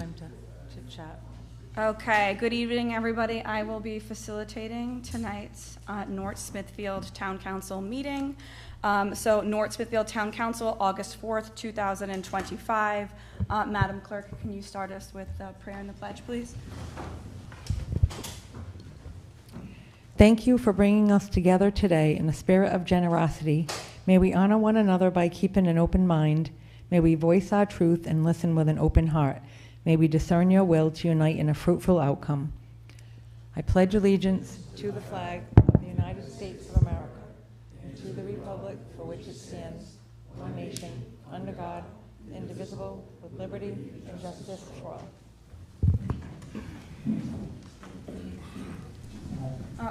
time to chit chat. Okay, good evening, everybody. I will be facilitating tonight's North Smithfield Town Council meeting. So North Smithfield Town Council, August 4th, 2025. Madam Clerk, can you start us with the prayer and the pledge, please? Thank you for bringing us together today in a spirit of generosity. May we honor one another by keeping an open mind. May we voice our truth and listen with an open heart. May we discern your will to unite in a fruitful outcome. I pledge allegiance to the flag of the United States of America and to the republic for which it stands, one nation, under God, indivisible, with liberty and justice for all.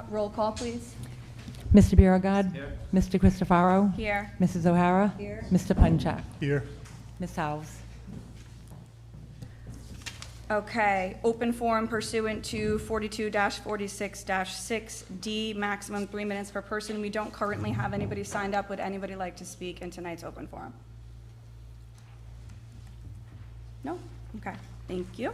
Roll call, please. Mr. Biragad. Here. Mr. Cristofaro. Here. Mrs. O'Hara. Here. Mr. Punchak. Here. Ms. Alves. Okay, open forum pursuant to 42-46-6D, maximum 3 minutes per person. We don't currently have anybody signed up. Would anybody like to speak in tonight's open forum? No? Okay, thank you.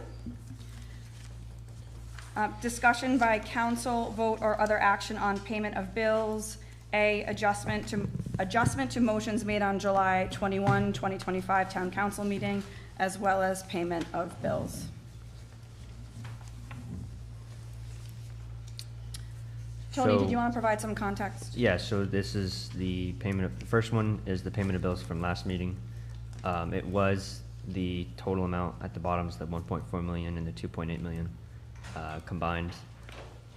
Discussion by council, vote, or other action on payment of bills. A, adjustment to motions made on July 21, 2025 Town Council meeting, as well as payment of bills. Tony, did you want to provide some context? Yeah, so this is the payment of, the first one is the payment of bills from last meeting. It was the total amount at the bottom is the 1.4 million and the 2.8 million combined.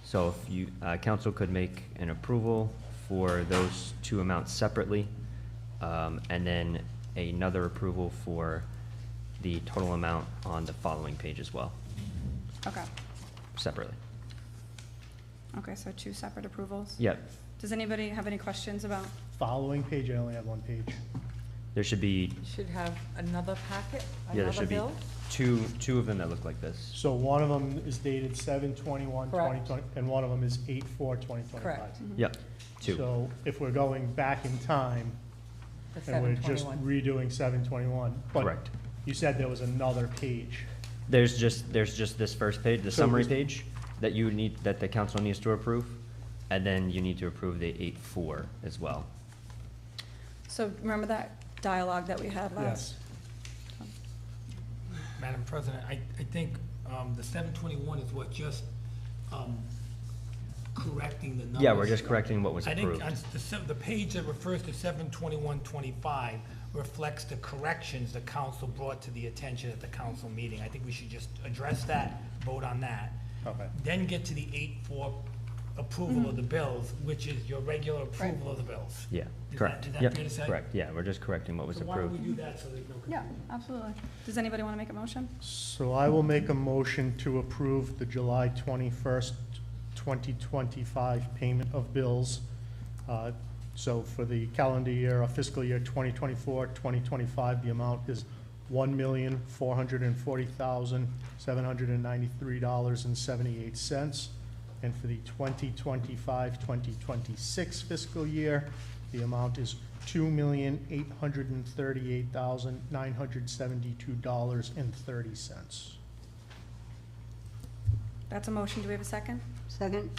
So if you, council could make an approval for those two amounts separately, and then another approval for the total amount on the following page as well. Okay. Separately. Okay, so two separate approvals? Yep. Does anybody have any questions about? Following page, I only have one page. There should be, Should have another packet, yeah, there another should be bill. two of them that look like this. So one of them is dated 7/21/2020, Correct. and one of them is 8/4/2025. Correct. Yep, two. So if we're going back in time, The and we're just 721. redoing 7/21. but Correct. You said there was another page. There's just this first page, the So summary this- page, that you need, that the council needs to approve, and then you need to approve the 8-4 as well. So remember that dialogue that we had last? Yes. Madam President, I think the 721 is what just correcting the numbers. Yeah, we're just correcting what was I approved. think on the page that refers to 72125 reflects the corrections the council brought to the attention at the council meeting. I think we should just address that, vote on that. Okay. Then get to the 8-4 approval of the bills, which is your regular approval of the bills. Yeah, Is correct. that Yep, fair to say? correct, yeah, we're just correcting what was So why don't we approved. do that so there's no Yeah, confusion? absolutely. Does anybody want to make a motion? So I will make a motion to approve the July 21st, 2025 payment of bills. So for the calendar year or fiscal year 2024-2025, the amount is $1,440,793.78. And for the 2025-2026 fiscal year, the amount is $2,838,972.30. That's a motion. Do we have a second? Second?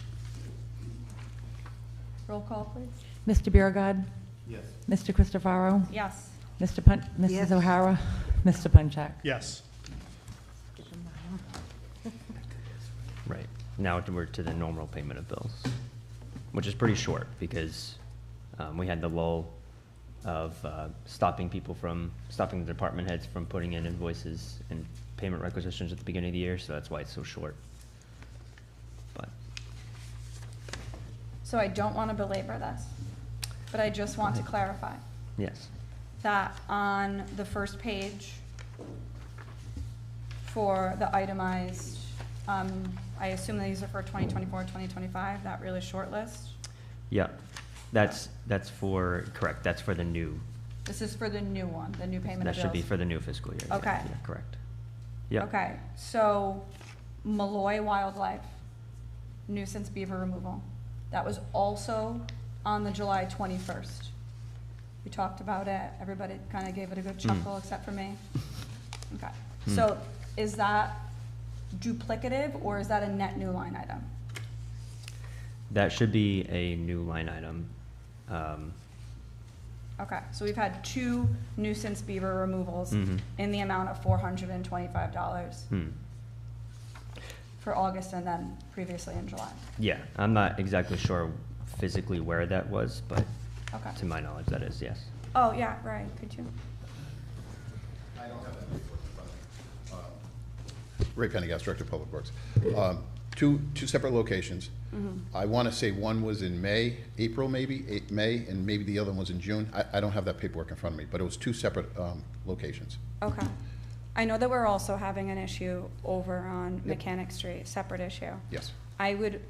Roll call, please. Mr. Biragad. Yes. Mr. Cristofaro. Yes. Mrs. Yes. O'Hara. Mr. Punchak. Yes. Right, now we're to the normal payment of bills, which is pretty short, because we had the lull of stopping the department heads from putting in invoices and payment requisitions at the beginning of the year, so that's why it's so short. But So I don't want to belabor this, but I just want to clarify yes, that on the first page for the itemized, I assume these are for 2024, 2025, that really short list. yeah, that's for, correct, that's for the new, This is for the new one, the new payment of that bills. should be for the new fiscal year. Yeah, Okay. yeah, correct. Yeah. Okay, so Malloy Wildlife, nuisance beaver removal. That was also on the July 21st. We talked about it, everybody kind of gave it a good chuckle except for me. Okay, so is that duplicative or is that a net new line item? That should be a new line item. Okay, so we've had 2 nuisance beaver removals Mhm. in the amount of $425 Hmm. for August and then previously in July. Yeah, I'm not exactly sure physically where that was, but Okay. to my knowledge, that is, yes. Oh, yeah, Ryan, could you? I don't have that report in front of me. Ray Pendergast, Director of Public Works. Two separate locations. I want to say one was in May, April maybe, May, and maybe the other one was in June. I don't have that paperwork in front of me, but it was 2 separate locations. Okay. I know that we're also having an issue over on Mechanic Street, separate issue. Yes. I would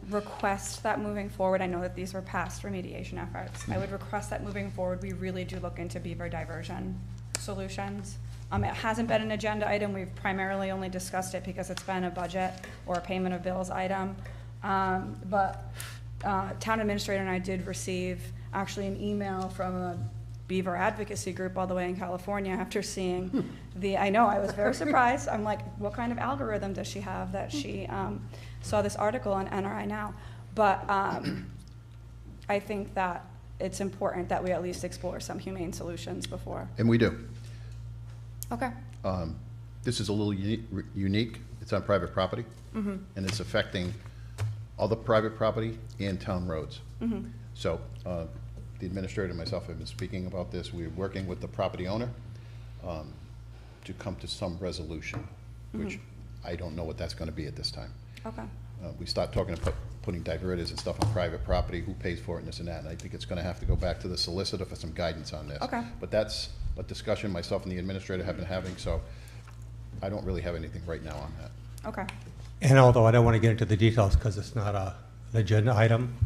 request that moving forward, I know that these were past remediation efforts. I would request that moving forward, we really do look into beaver diversion solutions. It hasn't been an agenda item. We've primarily only discussed it because it's been a budget or a payment of bills item. But town administrator and I did receive actually an email from a beaver advocacy group all the way in California after seeing I know, I was very surprised. I'm like, what kind of algorithm does she have that she saw this article on NRI Now? But I think that it's important that we at least explore some humane solutions before. And we do. Okay. This is a little unique. It's on private property, and it's affecting other private property and town roads. So the administrator and myself have been speaking about this. We're working with the property owner to come to some resolution, which I don't know what that's going to be at this time. Okay. We start talking about putting diverters and stuff on private property, who pays for it and this and that, and I think it's going to have to go back to the solicitor for some guidance on this. Okay. But that's a discussion myself and the administrator have been having, so I don't really have anything right now on that. Okay. And although I don't want to get into the details because it's not an agenda item,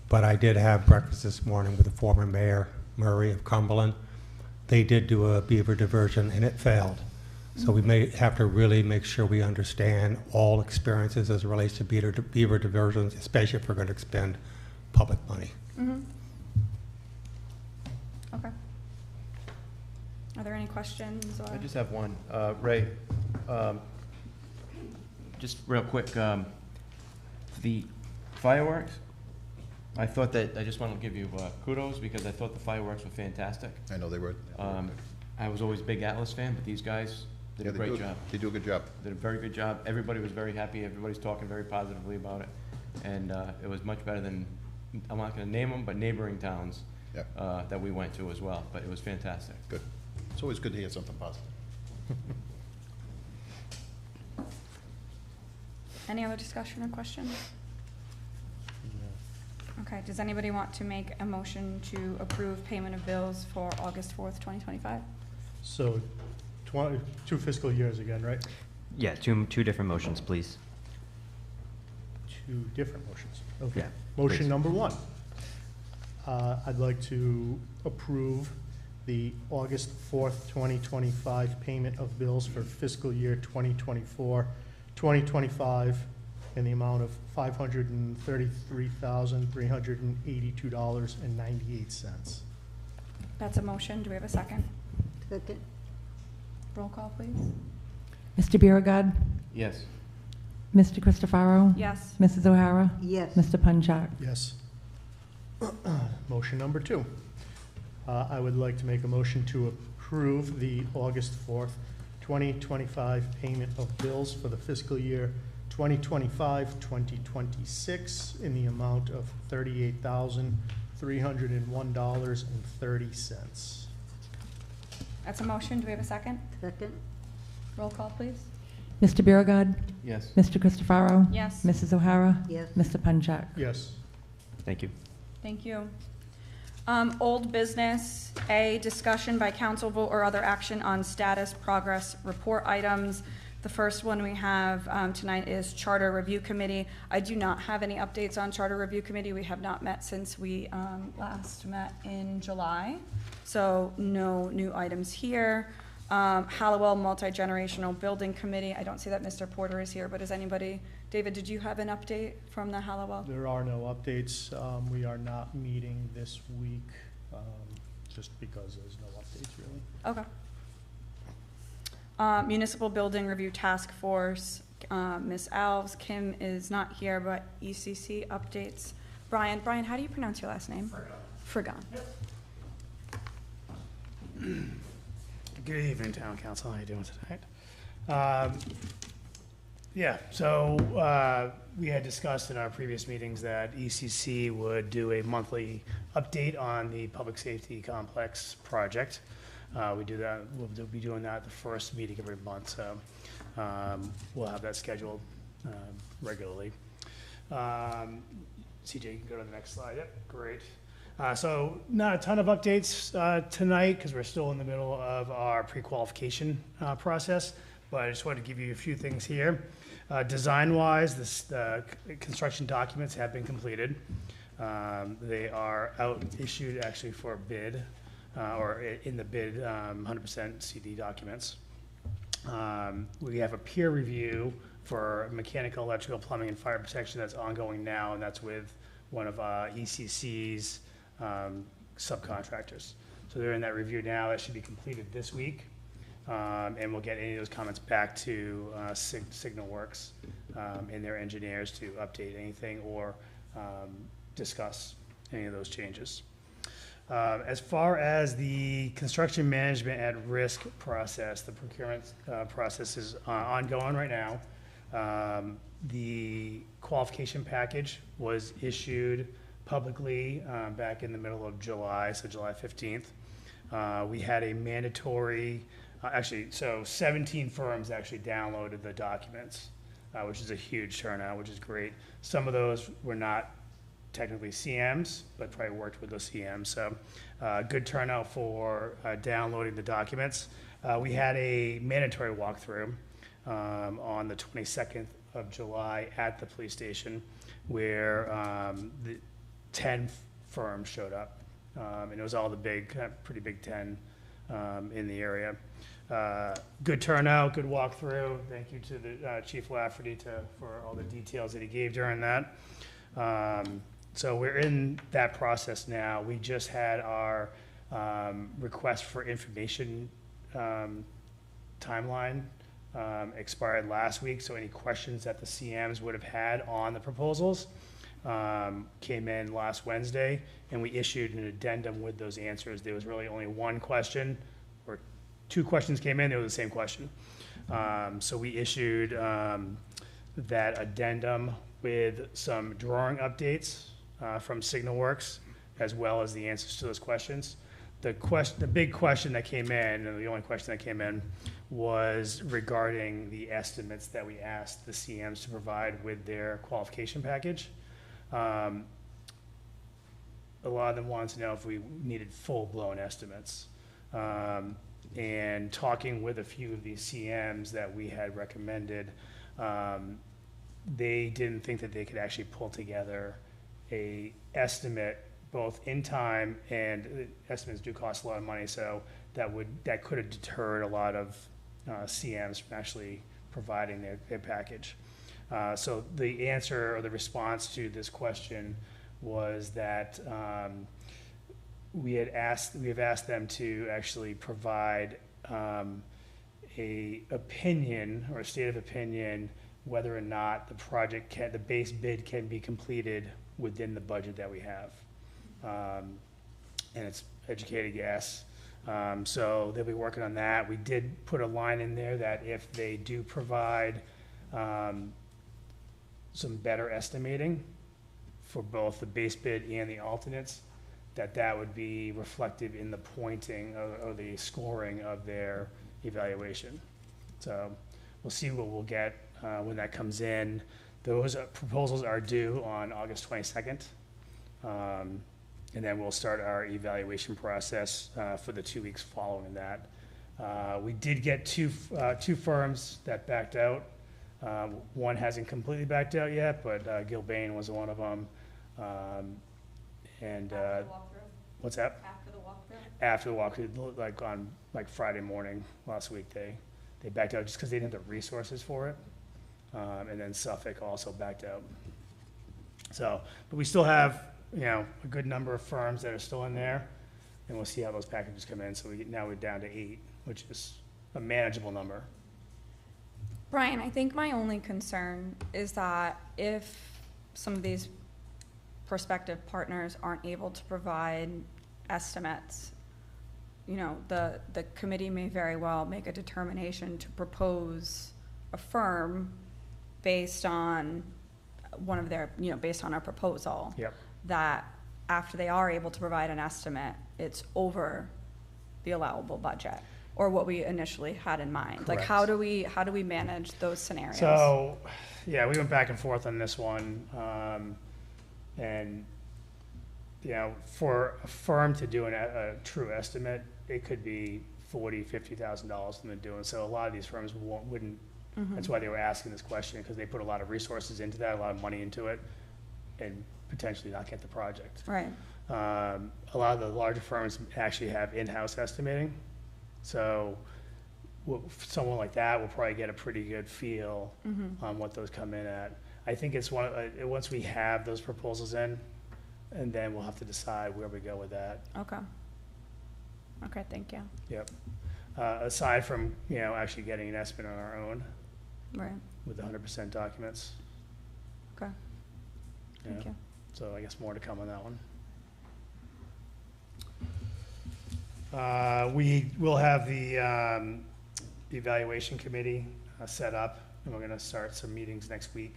but I did have breakfast this morning with the former mayor, Murray of Cumberland. They did do a beaver diversion and it failed. So we may have to really make sure we understand all experiences as it relates to beaver diversions, especially if we're going to expend public money. Okay. Are there any questions? Or? I just have one. Ray, just real quick, the fireworks, I thought that, I just want to give you kudos because I thought the fireworks were fantastic. I know they were. I was always a big Atlas fan, but these guys did a great job. They do a good job. Did a very good job. Everybody was very happy. Everybody's talking very positively about it. And it was much better than, I'm not going to name them, but neighboring towns Yep. that we went to as well. But it was fantastic. Good. It's always good to hear something positive. Any other discussion or questions? Okay, does anybody want to make a motion to approve payment of bills for August 4th, 2025? So 2 fiscal years again, right? Yeah, two different motions, please. 2 different motions. Okay. Yeah, Motion please. number 1. I'd like to approve the August 4th, 2025 payment of bills for fiscal year 2024, 2025 in the amount of $533,382.98. That's a motion. Do we have a second? Second. Roll call, please. Mr. Biragad, Yes. Mr. DeCristofaro, Yes. Mrs. O'Hara, Yes. Mr. Punchak. Yes. Motion number 2. I would like to make a motion to approve the August 4th, 2025 payment of bills for the fiscal year 2025-2026 in the amount of $38,301.30. That's a motion. Do we have a second? Second. Roll call, please. Mr. Biragad, Yes. Mr. Christopherow, Yes. Mrs. O'Hara, Yes. Mr. Punchak. Yes. Thank you. Thank you. Old business, A, discussion by council vote or other action on status progress report items. The first one we have tonight is Charter Review Committee. I do not have any updates on Charter Review Committee. We have not met since we last met in July, so no new items here. Halliwell Multi-Generational Building Committee. I don't see that Mr. Porter is here, but is anybody, David, did you have an update from the Halliwell? There are no updates. We are not meeting this week, just because there's no updates really. Okay. Municipal Building Review Task Force, Ms. Alves. Kim is not here, but ECC updates. Brian, how do you pronounce your last name? Frigon. Good evening, Town Council. How you doing tonight? Yeah, so we had discussed in our previous meetings that ECC would do a monthly update on the public safety complex project. We do that. We'll be doing that at the first meeting every month, so we'll have that scheduled regularly. CJ, you can go to the next slide. Yep, great. So not a ton of updates tonight because we're still in the middle of our pre-qualification process, but I just wanted to give you a few things here. Design-wise, the construction documents have been completed. They are out issued actually for bid, or in the bid, 100% CD documents. We have a peer review for mechanical, electrical, plumbing, and fire protection that's ongoing now, and that's with one of ECC's subcontractors. So they're in that review now. That should be completed this week. And we'll get any of those comments back to Signal Works and their engineers to update anything or discuss any of those changes. As far as the construction management at risk process, the procurement process is ongoing right now. The qualification package was issued publicly back in the middle of July, so July 15th. We had a mandatory, so 17 firms actually downloaded the documents, which is a huge turnout, which is great. Some of those were not technically CMs, but probably worked with those CMs. So good turnout for downloading the documents. We had a mandatory walkthrough on the 22nd of July at the police station where the 10 firms showed up. And it was all the big, pretty big 10 in the area. Good turnout, good walkthrough. Thank you to the Chief Lafferty for all the details that he gave during that. So we're in that process now. We just had our request for information timeline expired last week. So any questions that the CMs would have had on the proposals came in last Wednesday, and we issued an addendum with those answers. There was really only one question, or two questions came in, they were the same question. So we issued that addendum with some drawing updates from Signal Works, as well as the answers to those questions. The big question that came in, and the only question that came in, was regarding the estimates that we asked the CMs to provide with their qualification package. A lot of them wanted to know if we needed full-blown estimates. And talking with a few of these CMs that we had recommended, they didn't think that they could actually pull together a estimate both in time, and estimates do cost a lot of money, so that could have deterred a lot of CMs from actually providing their package. So the answer or the response to this question was that we have asked them to actually provide a opinion or a state of opinion whether or not the base bid can be completed within the budget that we have. And it's educated guess. So they'll be working on that. We did put a line in there that if they do provide some better estimating for both the base bid and the alternates, that would be reflected in the pointing or the scoring of their evaluation. So we'll see what we'll get when that comes in. Those proposals are due on August 22nd. And then we'll start our evaluation process for the 2 weeks following that. We did get two firms that backed out. One hasn't completely backed out yet, but Gilbane was one of them. And After the walkthrough? What's that? After the walkthrough? After the walkthrough, like on Friday morning last week, they backed out just because they didn't have the resources for it. And then Suffolk also backed out. So, but we still have, a good number of firms that are still in there, and we'll see how those packages come in. So now we're down to 8, which is a manageable number. Brian, I think my only concern is that if some of these prospective partners aren't able to provide estimates, you know, the committee may very well make a determination to propose a firm based on one of their, you know, based on our proposal. Yep. That after they are able to provide an estimate, it's over the allowable budget or what we initially had in mind. Like, Correct. how do we manage those scenarios? So, yeah, we went back and forth on this one. And, you know, for a firm to do a true estimate, it could be $40,000-$50,000 from the doing. So a lot of these firms wouldn't. That's why they were asking this question, because they put a lot of resources into that, a lot of money into it, and potentially not get the project. Right. A lot of the larger firms actually have in-house estimating. So someone like that will probably get a pretty good feel on what those come in at. I think it's once we have those proposals in, and then we'll have to decide where we go with that. Okay. Okay, thank you. Yep. Aside from, you know, actually getting an estimate on our own Right. with 100% documents. Okay. Thank you. So I guess more to come on that one. We will have the evaluation committee set up, and we're going to start some meetings next week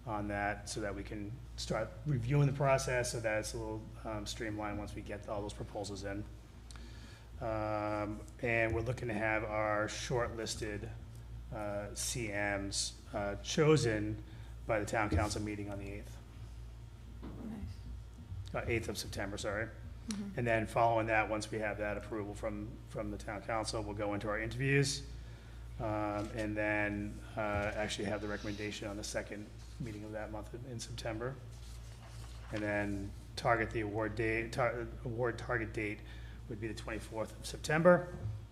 on that so that we can start reviewing the process so that it's a little streamlined once we get all those proposals in. And we're looking to have our shortlisted CMs chosen by the town council meeting on the 8th. Nice. 8th of September, sorry. And then following that, once we have that approval from the town council, we'll go into our interviews. And then actually have the recommendation on the second meeting of that month in September. And then target the award date, award target date would be the 24th of September.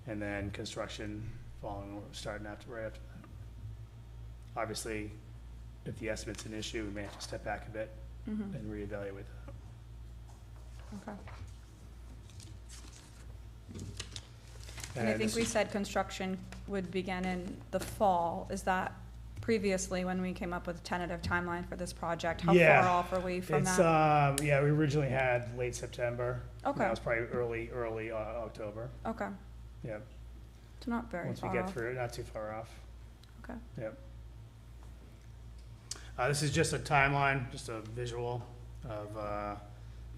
And then construction following, starting right after that. Obviously, if the estimate's an issue, we may have to step back a bit and reevaluate that. Okay. And I think we said construction would begin in the fall. Is that previously when we came up with a tentative timeline for this project? How Yeah. far off are we from It's, that? yeah, we originally had late September. Okay. That was probably early October. Okay, Yep. so not very Once we far get off. through it, not too far off. Okay. Yep. This is just a timeline, just a visual of the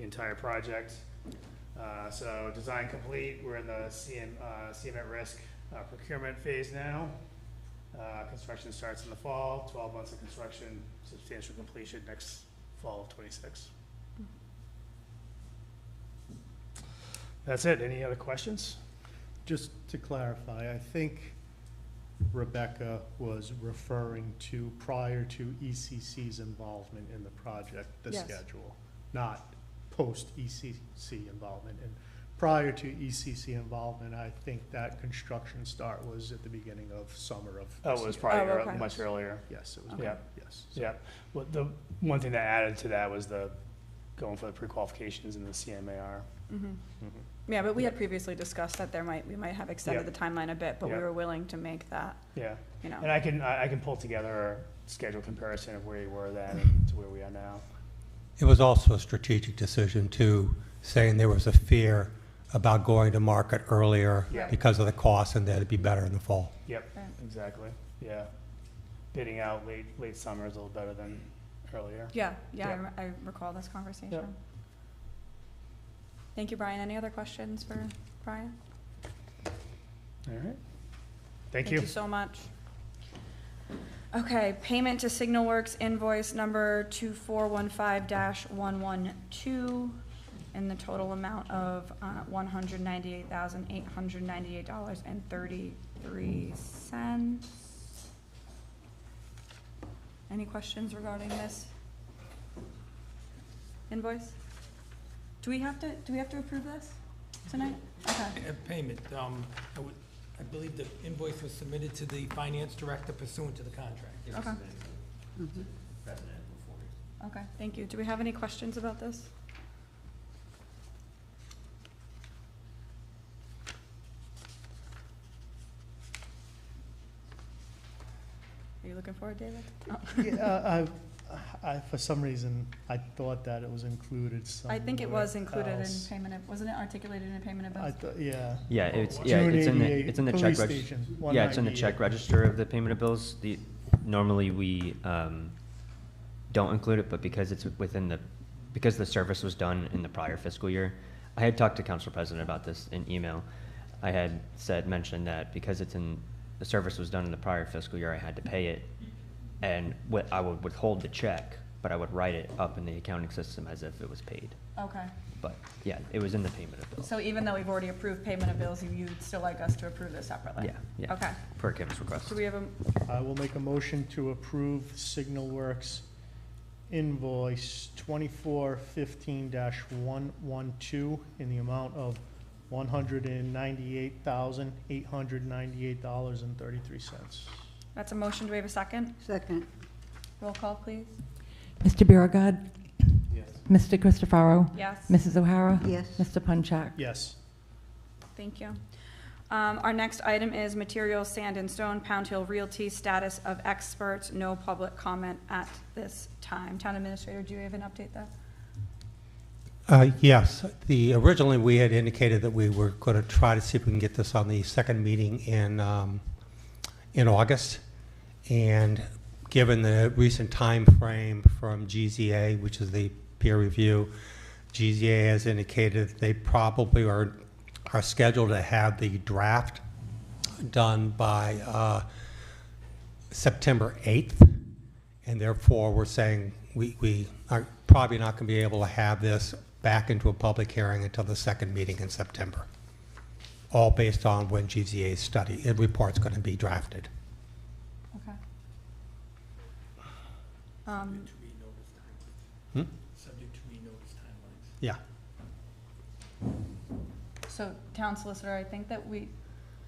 entire project. So design complete, we're in the CM at risk procurement phase now. Construction starts in the fall, 12 months of construction, substantial completion next fall of '26. That's it. Any other questions? Just to clarify, I think Rebecca was referring to prior to ECC's involvement in the project, the Yes. schedule, not post-ECC involvement. And prior to ECC involvement, I think that construction start was at the beginning of summer of Oh, this it was year. probably Oh, okay. much earlier. Yes, it was, Okay. Yeah. yes. So- Yeah. Well, the one thing that added to that was the going for the pre-qualifications in the CMAR. Yeah, but we had previously discussed that we might have extended Yep. the timeline a bit, but we Yep. were willing to make that, Yeah. you know. And I can pull together a schedule comparison of where you were then and to where we are now. It was also a strategic decision too, saying there was a fear about going to market earlier Yeah. because of the cost and that it'd be better in the fall. Yep, Right. exactly. Yeah. Bidding out late summer is a little better than earlier. Yeah, Yeah. I recall this conversation. Yep. Thank you, Brian. Any other questions for Brian? All right. Thank you. Thank you so much. Okay, payment to Signal Works invoice number 2415-112 in the total amount of $198,898.33. Any questions regarding this invoice? Do we have to approve this tonight? Okay. Payment, I believe the invoice was submitted to the finance director pursuant to the contract. Okay. Okay, thank you. Do we have any questions about this? looking for it, David? Oh. Yeah, for some reason, I thought that it was included somewhere I think it was included in else. payment of, wasn't it articulated in payment of I bills? thought, yeah. Yeah, it's June in the 88 it's in the check police register. station, Yeah, it's in the 198. check register of the payment of bills. Normally we don't include it, but because it's because the service was done in the prior fiscal year, I had talked to Council President about this in email. I had mentioned that because the service was done in the prior fiscal year, I had to pay it, and I would withhold the check, but I would write it up in the accounting system as if it was paid. Okay. But yeah, it was in the payment of bills. So even though we've already approved payment of bills, you'd still like us to approve this separately? Yeah. Okay. Per Kim's request. Do we have a, I will make a motion to approve Signal Works invoice 2415-112 in the amount of $198,898.33. that's a motion. Do we have a second? Second. Roll call, please. Mr. Biragad. Yes. Mr. Christopherow. Yes. Mrs. O'Hara. Yes. Mr. Punchak. Yes. Thank you. Our next item is materials, sand and stone, Pound Hill Realty, status of experts, no public comment at this time. Town Administrator, do you have an update there? Yes, originally we had indicated that we were going to try to see if we can get this on the second meeting in August. And given the recent time frame from GZA, which is the peer review, GZA has indicated they probably are scheduled to have the draft done by September 8th. And therefore, we're saying we are probably not going to be able to have this back into a public hearing until the second meeting in September, all based on when GZA's study and report's going to be drafted. Okay. Subject to renotice timelines. Yeah. So, Town Solicitor, I think that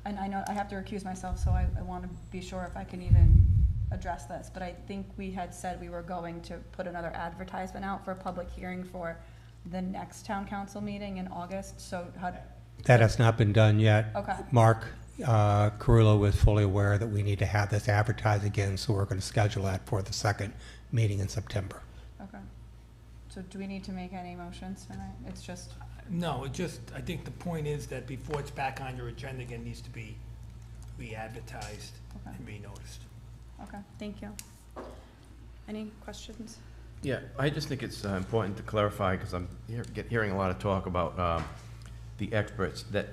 and I know I have to recuse myself, so I want to be sure if I can even address this, but I think we had said we were going to put another advertisement out for a public hearing for the next town council meeting in August, so That has not been done yet. Okay. Mark Carullo was fully aware that we need to have this advertised again, so we're going to schedule that for the second meeting in September. Okay. So do we need to make any motions tonight? It's just, No, I think the point is that before it's back on your agenda again, it needs to be re-advertised Okay. and re-noticed. okay, thank you. Any questions? Yeah, I just think it's important to clarify, because I'm hearing a lot of talk about the experts, that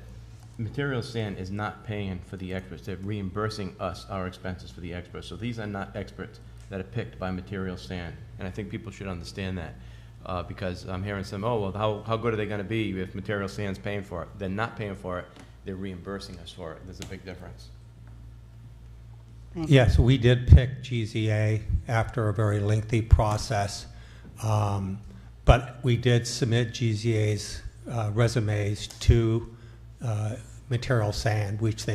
Material Sand is not paying for the experts. They're reimbursing us our expenses for the experts. So these are not experts that are picked by Material Sand. And I think people should understand that, because I'm hearing some, oh, well, how good are they going to be if Material Sand's paying for it? They're not paying for it. They're reimbursing us for it. There's a big difference. Thank you. Yes, we did pick GZA after a very lengthy process, but we did submit GZA's resumes to Material Sand, which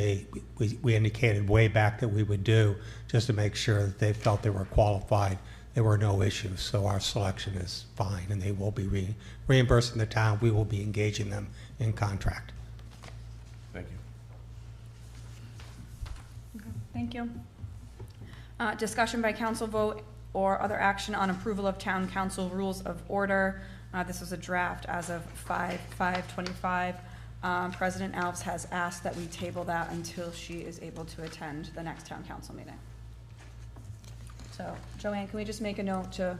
we indicated way back that we would do, just to make sure that they felt they were qualified. There were no issues, so our selection is fine, and they will be reimbursing the town. We will be engaging them in contract. Thank you. Thank you. Discussion by council vote or other action on approval of town council rules of order. This was a draft as of 5/5/25. President Alves has asked that we table that until she is able to attend the next town council meeting. So, Joanne, can we just make a note to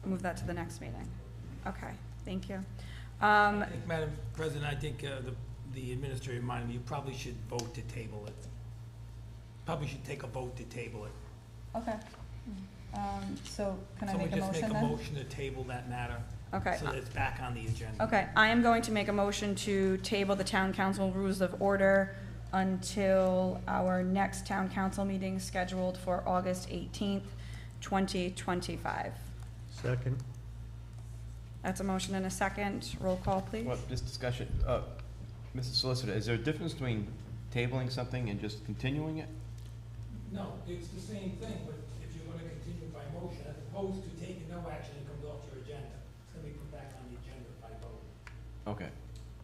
move that to the next meeting? Okay, thank you. I think, Madam President, I think the administrator reminded me, you probably should vote to table it. Probably should take a vote to table it. Okay. So can I So we make a just motion make a then? motion to table that matter. Okay. So that it's back on the agenda. Okay, I am going to make a motion to table the town council rules of order until our next town council meeting scheduled for August 18th, 2025. Second. That's a motion and a second. Roll call, please. Well, this discussion, Mrs. Solicitor, is there a difference between tabling something and just continuing it? No, it's the same thing, but if you're gonna continue by motion, as opposed to taking no action, it comes off your agenda. It's gonna be put back on the agenda by vote. Okay.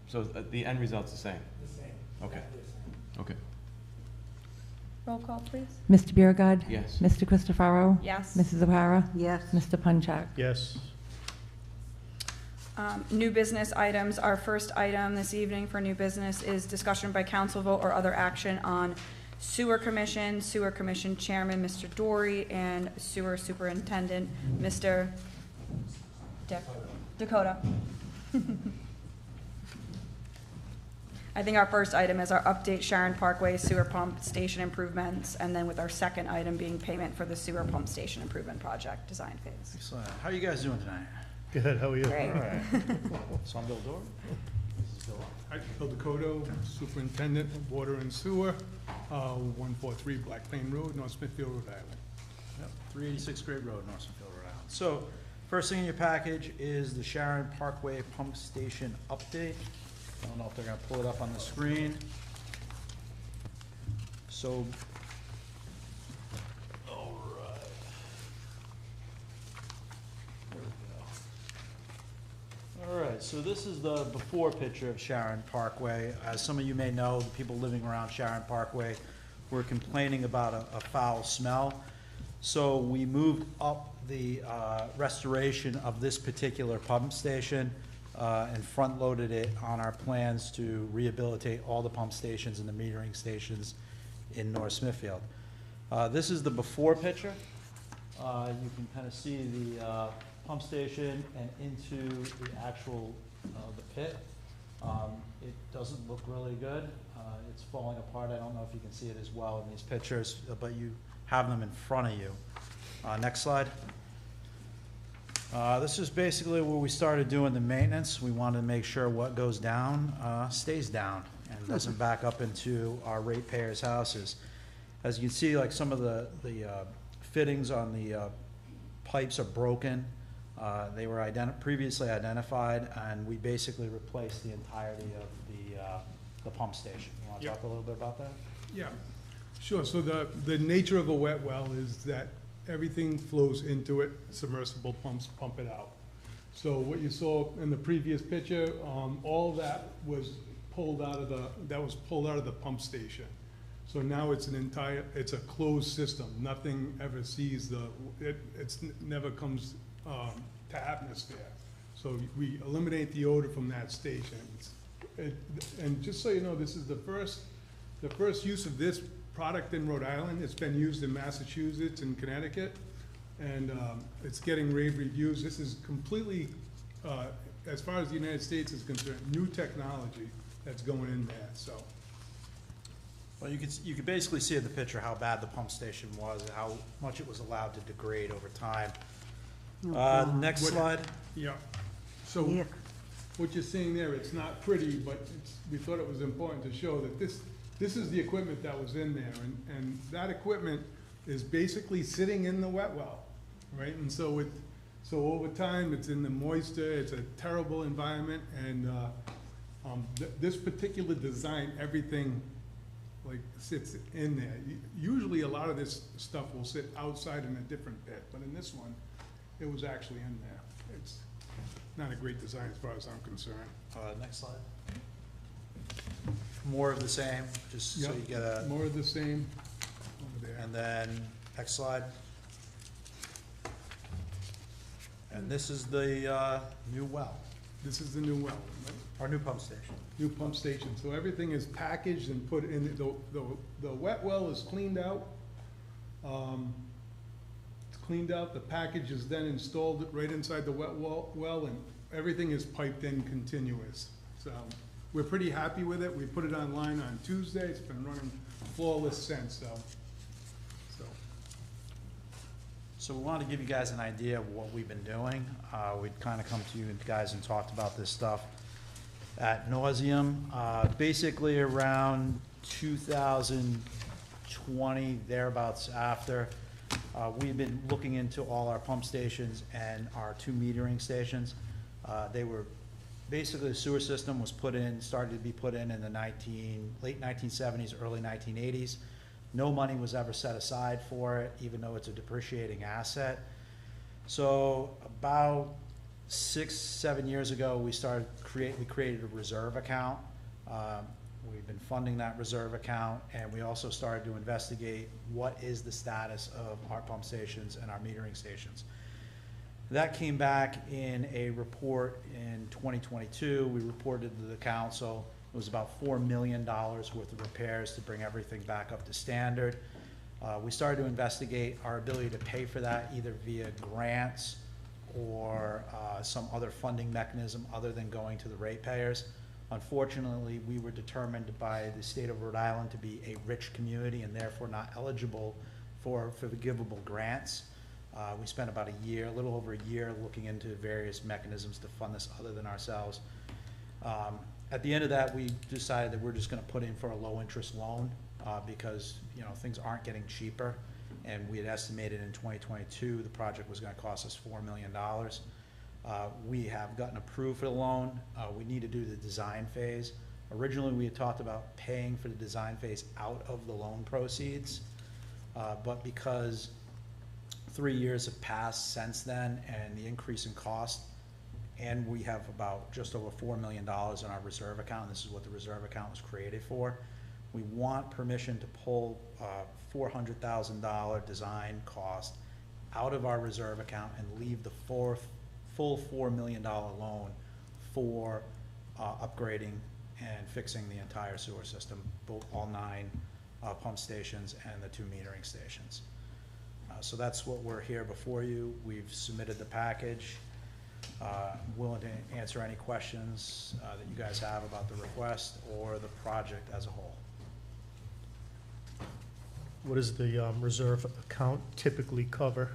So the end result's the same? The same. Okay. Exactly the same. Okay. Roll call, please. Mr. Biragad. Yes. Mr. Christopherow. Yes. Mrs. O'Hara. Yes. Mr. Punchak. Yes. New business items. Our first item this evening for new business is discussion by council vote or other action on Sewer Commission Chairman, Mr. Dory, and Sewer Superintendent, Mr. Dakota. I think our first item is our update Sharon Parkway sewer pump station improvements, and then with our second item being payment for the sewer pump station improvement project design phase. Excellent. How are you guys doing tonight? Good, how are you? Great. All right. So I'm Bill Dory. This is Bill. Hi, Bill Dakota, Superintendent of Water and Sewer, 143 Black Plain Road, North Smithfield, Rhode Island. Yep, 386 Great Road, North Smithfield, Rhode Island. So, first thing in your package is the Sharon Parkway Pump Station update. I don't know if they're gonna pull it up on the screen. So, all right. There we go. All right, so this is the before picture of Sharon Parkway. As some of you may know, the people living around Sharon Parkway were complaining about a foul smell. So we moved up the restoration of this particular pump station and front-loaded it on our plans to rehabilitate all the pump stations and the metering stations in North Smithfield. This is the before picture. You can kind of see the pump station and into the actual the pit. It doesn't look really good. It's falling apart. I don't know if you can see it as well in these pictures, but you have them in front of you. Next slide. This is basically where we started doing the maintenance. We wanted to make sure what goes down stays down and doesn't back up into our ratepayers' houses. As you can see, like some of the fittings on the pipes are broken. They were previously identified, and we basically replaced the entirety of the pump station. You want to talk a little bit about that? Yeah, sure. So the nature of a wet well is that everything flows into it, submersible pumps pump it out. So what you saw in the previous picture, all that was pulled out of the pump station. So now it's it's a closed system. Nothing ever sees it's never comes to atmosphere. So we eliminate the odor from that station. And just so you know, this is the first use of this product in Rhode Island. It's been used in Massachusetts and Connecticut, and it's getting rave reviews. This is completely, as far as the United States is concerned, new technology that's going in there. So, well, you could basically see in the picture how bad the pump station was and how much it was allowed to degrade over time. Next slide. yeah. So Yuck. what you're seeing there, it's not pretty, but we thought it was important to show that this is the equipment that was in there, and that equipment is basically sitting in the wet well, right? And so over time, it's in the moisture, it's a terrible environment, and this particular design, everything like sits in there. Usually a lot of this stuff will sit outside in a different pit, but in this one, it was actually in there. It's not a great design as far as I'm concerned. Next slide. More of the same, just so Yep, you get a, more of the same over there. and then, next slide. And this is the new well, This is the new well, right? our new pump station. New pump station. So everything is packaged and put in, the wet well is cleaned out. It's cleaned out, the package is then installed right inside the wet well, and everything is piped in continuous. So we're pretty happy with it. We put it online on Tuesday. It's been running flawless since, So we wanted to give you guys an idea of what we've been doing. We'd kind of come to you guys and talked about this stuff ad nauseum. Basically around 2020, thereabouts after, we've been looking into all our pump stations and our 2 metering stations. They were, basically the sewer system was started to be put in the late 1970s, early 1980s. No money was ever set aside for it, even though it's a depreciating asset. So about 6-7 years ago, we created a reserve account. We've been funding that reserve account, and we also started to investigate what is the status of our pump stations and our metering stations. That came back in a report in 2022. We reported to the council. It was about $4 million worth of repairs to bring everything back up to standard. We started to investigate our ability to pay for that either via grants or some other funding mechanism other than going to the ratepayers. Unfortunately, we were determined by the state of Rhode Island to be a rich community and therefore not eligible for forgivable grants. We spent about a year, a little over a year, looking into various mechanisms to fund this other than ourselves. At the end of that, we decided that we're just going to put in for a low-interest loan because, you know, things aren't getting cheaper. And we had estimated in 2022 the project was going to cost us $4 million. We have gotten approved for the loan. We need to do the design phase. Originally, we had talked about paying for the design phase out of the loan proceeds, but because 3 years have passed since then and the increase in cost, and we have about just over $4 million in our reserve account, this is what the reserve account was created for, we want permission to pull $400,000 design cost out of our reserve account and leave the full $4 million loan for upgrading and fixing the entire sewer system, both all 9 pump stations and the 2 metering stations. So that's what we're here before you. We've submitted the package. Willing to answer any questions that you guys have about the request or the project as a whole. What does the reserve account typically cover?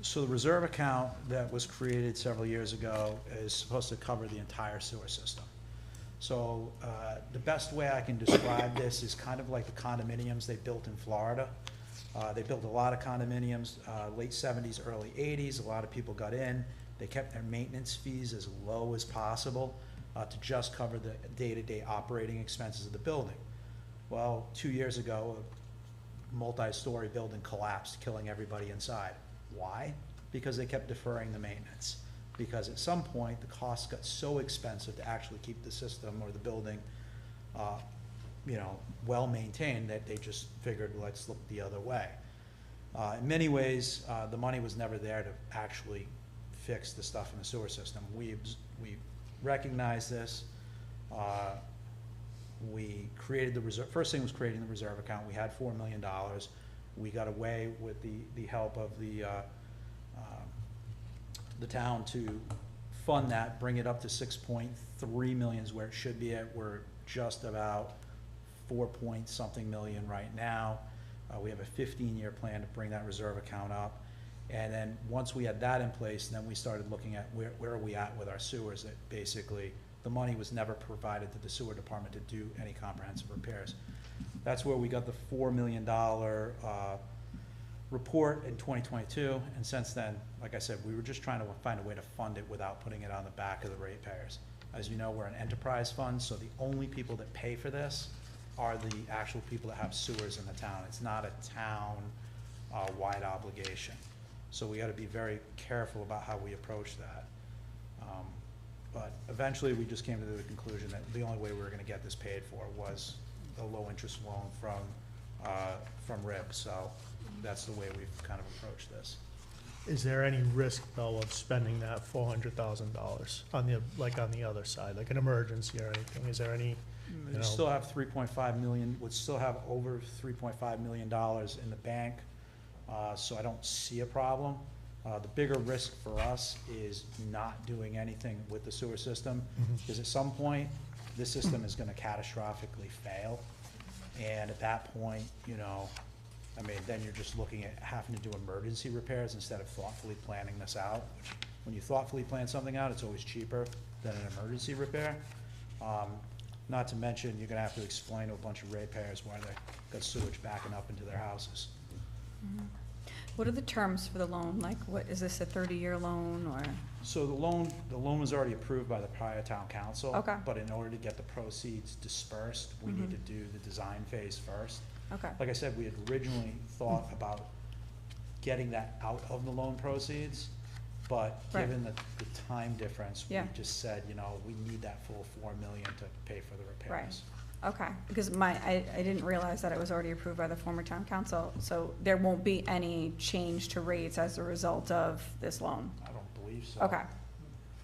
So the reserve account that was created several years ago is supposed to cover the entire sewer system. So the best way I can describe this is kind of like the condominiums they built in Florida. They built a lot of condominiums, late 70s, early 80s. A lot of people got in. They kept their maintenance fees as low as possible to just cover the day-to-day operating expenses of the building. Well, 2 years ago, a multi-story building collapsed, killing everybody inside. Why? Because they kept deferring the maintenance. Because at some point, the costs got so expensive to actually keep the system or the building you know, well maintained that they just figured, let's look the other way. In many ways, the money was never there to actually fix the stuff in the sewer system. We recognized this. We created the reserve. First thing was creating the reserve account. We had $4 million. We got away with the help of the town to fund that, bring it up to 6.3 million is where it should be at. We're just about 4-point-something million right now. We have a 15-year plan to bring that reserve account up. And then once we had that in place, then we started looking at where are we at with our sewers. That basically the money was never provided to the sewer department to do any comprehensive repairs. That's where we got the $4 million report in 2022. And since then, like I said, we were just trying to find a way to fund it without putting it on the back of the ratepayers. As you know, we're an enterprise fund, so the only people that pay for this are the actual people that have sewers in the town. It's not a town-wide obligation. So we got to be very careful about how we approach that. But eventually, we just came to the conclusion that the only way we were going to get this paid for was a low-interest loan from RIB. So that's the way we've kind of approached this. Is there any risk, though, of spending that $400,000 on the other side, like an emergency or anything? Is there any? You still have 3.5 million. Would still have over $3.5 million in the bank. So I don't see a problem. The bigger risk for us is not doing anything with the sewer system, because at some point, this system is going to catastrophically fail. And at that point, you know, I mean, then you're just looking at having to do emergency repairs instead of thoughtfully planning this out. Which, when you thoughtfully plan something out, it's always cheaper than an emergency repair. Not to mention, you're going to have to explain to a bunch of ratepayers why they got sewage backing up into their houses. What are the terms for the loan? Like, what, is this a 30-year loan or? So the loan was already approved by the prior town council. Okay. But in order to get the proceeds dispersed, we need to do the design phase first. Okay. Like I said, we had originally thought about getting that out of the loan proceeds, but Right. given the time difference, we Yeah. just said, you know, we need that full $4 million to pay for the repairs. Okay, because I didn't realize that it was already approved by the former town council, so there won't be any change to rates as a result of this loan? I don't believe so. Okay,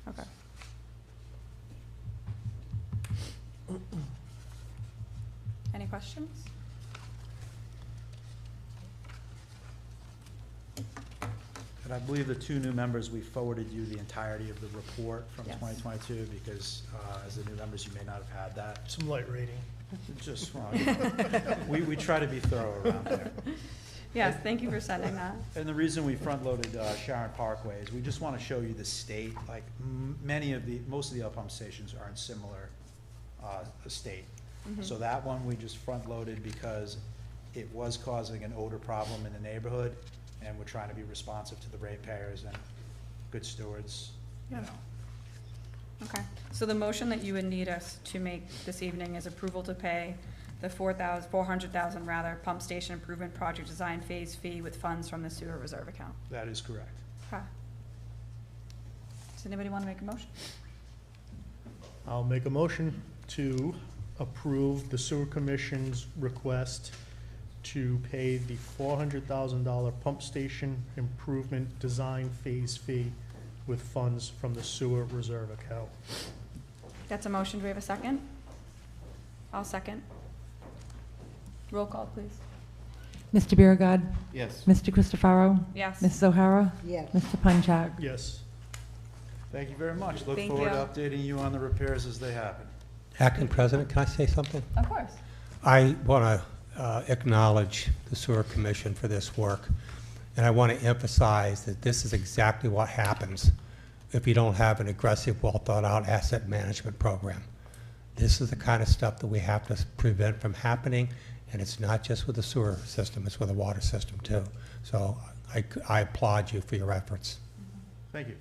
okay. Any questions? And I believe the two new members, we forwarded you the entirety of the report from Yes. 2022, because as the new members, you may not have had that. Some light rating. Just, well, we try to be thorough around here. Yes, thank you for sending that. And the reason we front-loaded Sharon Parkway is we just want to show you the state, like, most of the pump stations are in similar state. So that one, we just front-loaded because it was causing an odor problem in the neighborhood, and we're trying to be responsive to the ratepayers and good stewards, you Yeah. know. Okay, so the motion that you would need us to make this evening is approval to pay the $400,000 rather, pump station improvement project design phase fee with funds from the sewer reserve account. That is correct. Okay. Does anybody want to make a motion? I'll make a motion to approve the sewer commission's request to pay the $400,000 pump station improvement design phase fee with funds from the sewer reserve account. That's a motion. Do we have a second? I'll second. Roll call, please. Mr. Biragad. Yes. Mr. Christopherow. Yes. Mrs. O'Hara. Yes. Mr. Punchak. Yes. Thank you very much. Look Thank forward to you. updating you on the repairs as they happen. Acting President, can I say something? Of course. I want to acknowledge the Sewer Commission for this work, and I want to emphasize that this is exactly what happens if you don't have an aggressive, well-thought-out asset management program. This is the kind of stuff that we have to prevent from happening, and it's not just with the sewer system, it's with the water system too. So I applaud you for your efforts. Thank you.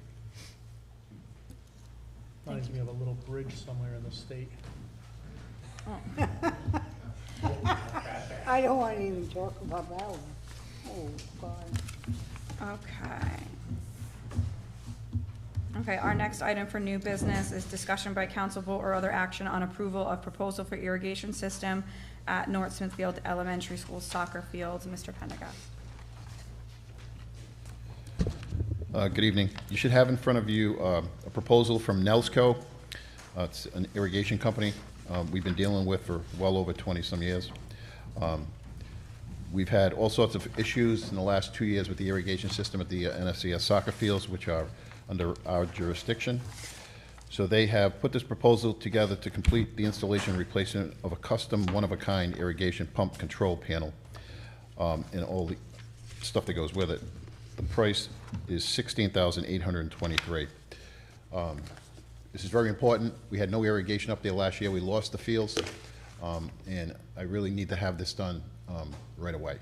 Reminds me of a little bridge somewhere in the state. I don't want to even talk about that one. Oh, God. Okay. Okay, our next item for new business is discussion by council vote or other action on approval of proposal for irrigation system at North Smithfield Elementary School soccer fields. Mr. Pendergast. Good evening. You should have in front of you a proposal from Nelsco. It's an irrigation company we've been dealing with for well over 20-some years. We've had all sorts of issues in the last 2 years with the irrigation system at the NFCS soccer fields, which are under our jurisdiction. So they have put this proposal together to complete the installation and replacement of a custom, one-of-a-kind irrigation pump control panel and all the stuff that goes with it. The price is $16,823. This is very important. We had no irrigation up there last year. We lost the fields, and I really need to have this done right away.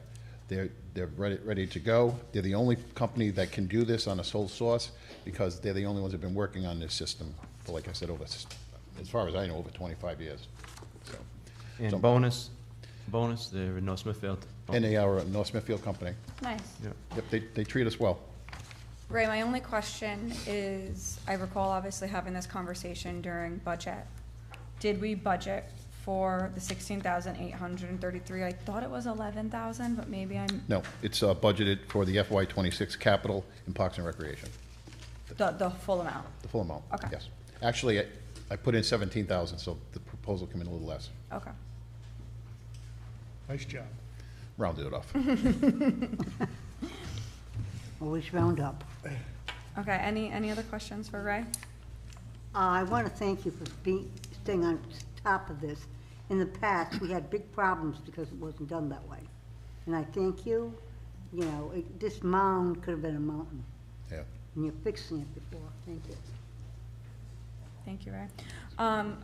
They're ready to go. They're the only company that can do this on a sole source because they're the only ones that have been working on this system for, like I said, over, as far as I know, over 25 years. So, And bonus, they're in North Smithfield. and they are a North Smithfield company. Nice. Yep, they treat us well. Ray, my only question is, I recall obviously having this conversation during budget. Did we budget for the 16,833? I thought it was 11,000, but maybe I'm, No, it's budgeted for the FY26 capital in Parks and Recreation, the full amount. the full amount. Okay. Yes. Actually, I put in 17,000, so the proposal came in a little less. Okay. Nice job. Rounded it off. Always round up. Okay, any other questions for Ray? I want to thank you for staying on top of this. In the past, we had big problems because it wasn't done that way. And I thank you. You know, this mound could have been a mountain, Yeah. and you're fixing it before. Thank you. Thank you, Ray.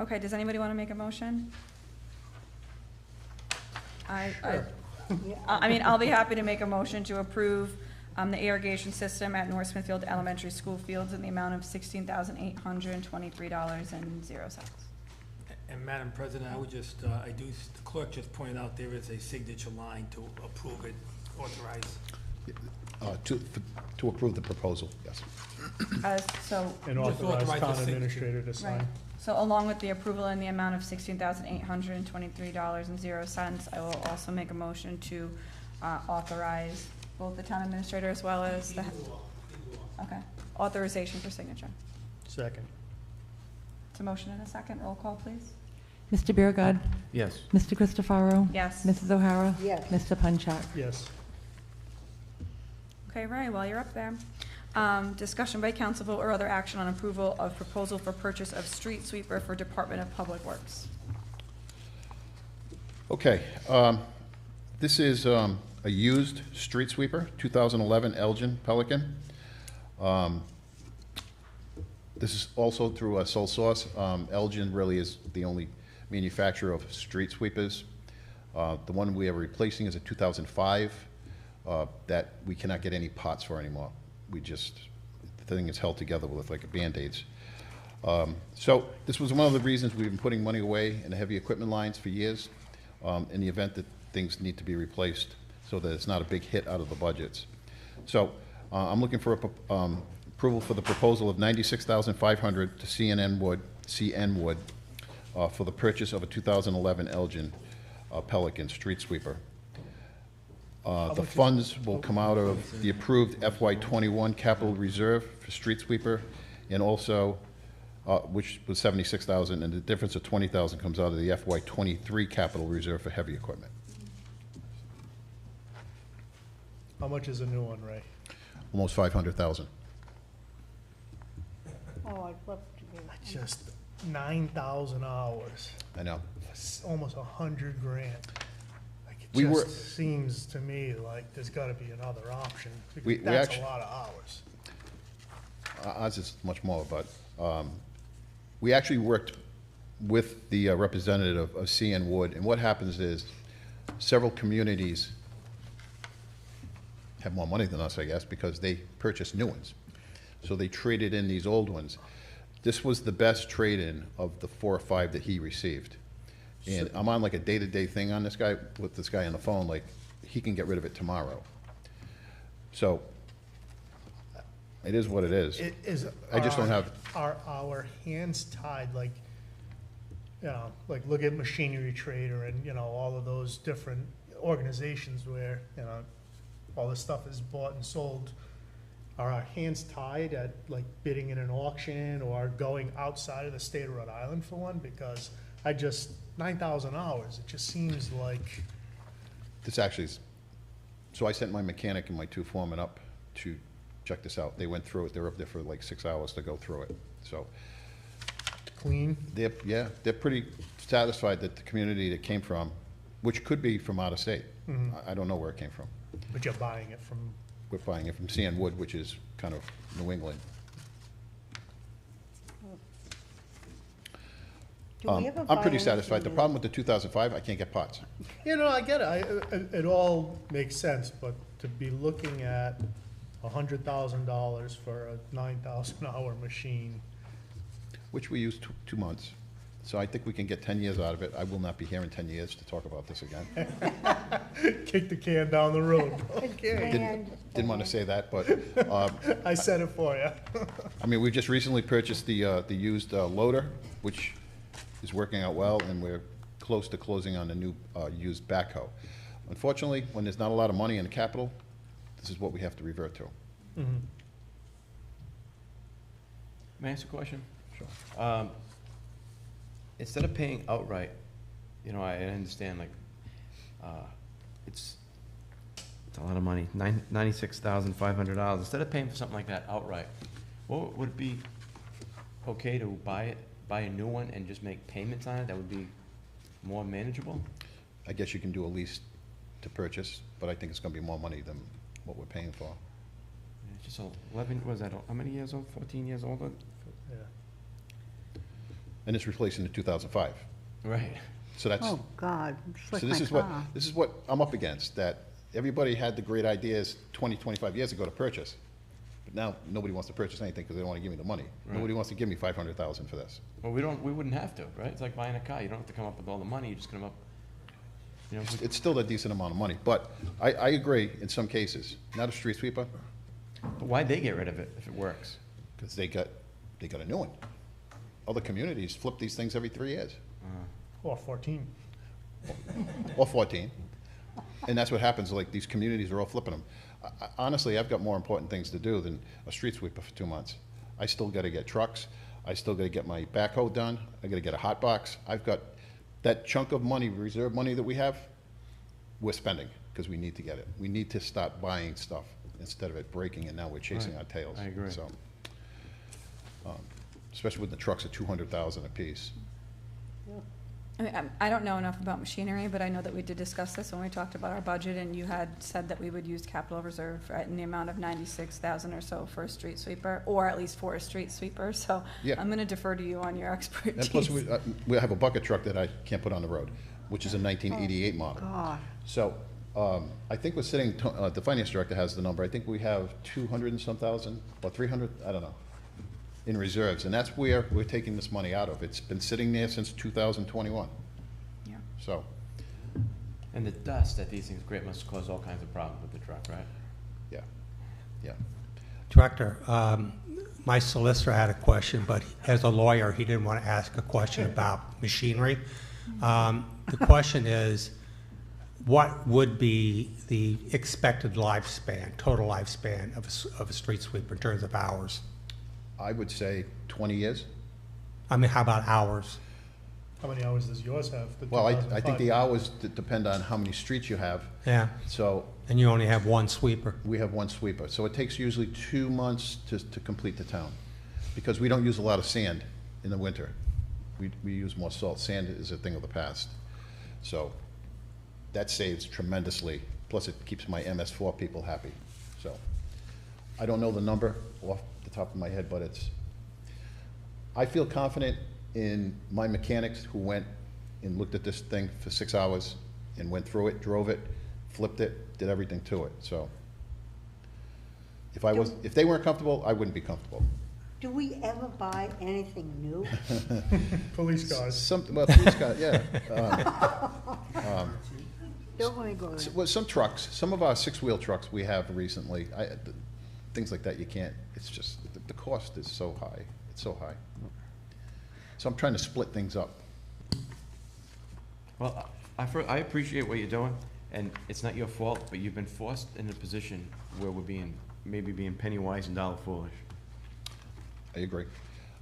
Okay, does anybody want to make a motion? I mean, I'll be happy to make a motion to approve the irrigation system at North Smithfield Elementary School fields in the amount of $16,823.00. And Madam President, I would just, the clerk just pointed out there is a signature line to approve it, authorize. To approve the proposal, yes. So, And Just authorize authorize town the signature. administrator to sign. right, So along with the approval in the amount of $16,823.00, I will also make a motion to authorize both the town administrator as well as the... Okay, authorization for signature. Second. It's a motion and a second. Roll call, please. Mr. Biragad. Yes. Mr. Christopherow. Yes. Mrs. O'Hara. Yes. Mr. Punchak. Yes. Okay, Ray, while you're up there, discussion by council vote or other action on approval of proposal for purchase of street sweeper for Department of Public Works. Okay, this is a used street sweeper, 2011 Elgin Pelican. This is also through a sole source. Elgin really is the only manufacturer of street sweepers. The one we are replacing is a 2005 that we cannot get any parts for anymore. The thing is held together with like a Band-Aids. So this was one of the reasons we've been putting money away in the heavy equipment lines for years, in the event that things need to be replaced, so that it's not a big hit out of the budgets. So I'm looking for approval for the proposal of $96,500 to CN Wood for the purchase of a 2011 Elgin Pelican street sweeper. The funds will come out of the approved FY21 capital reserve for street sweeper, and also, which was $76,000, and the difference of $20,000 comes out of the FY23 capital reserve for heavy equipment. How much is a new one, Ray? Almost $500,000. Oh, I'd love to be. Just 9,000 hours. I know. It's almost $100 grand. Like, it We were- just seems to me like there's gotta be another option. Because We that's actu- a lot of hours. Ours is much more, but we actually worked with the representative of CN Wood, and what happens is several communities have more money than us, I guess, because they purchase new ones. So they traded in these old ones. This was the best trade-in of the 4 or 5 that he received. And I'm on like a day-to-day thing on this guy, with this guy on the phone, like, he can get rid of it tomorrow. So, it is what it is. It is. I just don't have- Are our hands tied, like, you know, like, look at Machinery Trader and, you know, all of those different organizations where, you know, all this stuff is bought and sold. Are our hands tied at, like, bidding in an auction or going outside of the state of Rhode Island for one? Because 9,000 hours, it just seems like, This actually is, so I sent my mechanic and my 2 foremen up to check this out. They went through it, they were up there for like 6 hours to go through it. So, clean. they're pretty satisfied that the community that came from, which could be from out of state. I don't know where it came from. But you're buying it from, We're buying it from CN Wood, which is kind of New England. Do we ever I'm buy pretty anything satisfied. The new? problem with the 2005, I can't get parts. you know, I get it, it all makes sense, but to be looking at $100,000 for a 9,000 hour machine, Which we used 2 months. So I think we can get 10 years out of it. I will not be here in 10 years to talk about this again. kick the can down the road. Okay. Didn't want to say that, but, I said it for you. I mean, we just recently purchased the used loader, which is working out well, and we're close to closing on the new used backhoe. Unfortunately, when there's not a lot of money in the capital, this is what we have to revert to. May I ask a question? Sure. Instead of paying outright, you know, I understand, like, it's a lot of money, $96,500. Instead of paying for something like that outright, what would it be okay to buy a new one and just make payments on it? That would be more manageable? I guess you can do a lease to purchase, but I think it's gonna be more money than what we're paying for. It's just 11, what is that, how many years old, 14 years old? Yeah. And it's replacing the 2005. Right. So that's, Oh, God, it's like so my car. this is what I'm up against, that everybody had the great ideas 20, 25 years ago to purchase. But now, nobody wants to purchase anything because they don't want to give me the money. Right. Nobody wants to give me $500,000 for this. Well, we wouldn't have to, right? It's like buying a car, you don't have to come up with all the money, you just come up, you know. It's still a decent amount of money, but I agree in some cases, not a street sweeper, But why'd they get rid of it if it works? because they got a new one. other communities flip these things every 3 years, Or 14. or 14. And that's what happens, like, these communities are all flipping them. Honestly, I've got more important things to do than a street sweeper for 2 months. I still gotta get trucks, I still gotta get my backhoe done, I gotta get a hot box. I've got that chunk of money, reserve money that we have, we're spending, because we need to get it. We need to start buying stuff instead of it breaking, and now we're chasing Right. our tails. I agree. So, especially when the trucks are 200,000 apiece. I mean, I don't know enough about machinery, but I know that we did discuss this when we talked about our budget, and you had said that we would use capital reserve in the amount of 96,000 or so for a street sweeper, or at least for a street sweeper, so Yeah. I'm gonna defer to you on your expertise. And plus, we have a bucket truck that I can't put on the road, which is a 1988 model. God. So, I think we're sitting, the finance director has the number, I think we have 200 and some thousand, or 300, I don't know, in reserves, and that's where we're taking this money out of. It's been sitting there since 2021. Yeah. So, And the dust that these things create must cause all kinds of problems with the truck, right? yeah, yeah. Director, my solicitor had a question, but as a lawyer, he didn't want to ask a question about machinery. The question is, what would be the expected lifespan, total lifespan of a street sweeper in terms of hours? I would say 20 years. I mean, how about hours? How many hours does yours have? The Well, I think 2005? the hours depend on how many streets you have. Yeah, So, and you only have one sweeper. we have one sweeper, so it takes usually 2 months to complete the town, because we don't use a lot of sand in the winter. We use more salt. Sand is a thing of the past. So that saves tremendously, plus it keeps my MS4 people happy. So I don't know the number off the top of my head, but I feel confident in my mechanics who went and looked at this thing for 6 hours and went through it, drove it, flipped it, did everything to it. So if they weren't comfortable, I wouldn't be comfortable. Do we ever buy anything new? Police cars. Well, police car, yeah. Don't let me go there. Well, some trucks, some of our six-wheel trucks we have recently, things like that, you can't, it's just, the cost is so high. It's so high. So I'm trying to split things up. Well, I appreciate what you're doing, and it's not your fault, but you've been forced in a position where we're maybe being penny wise and dollar foolish. I agree.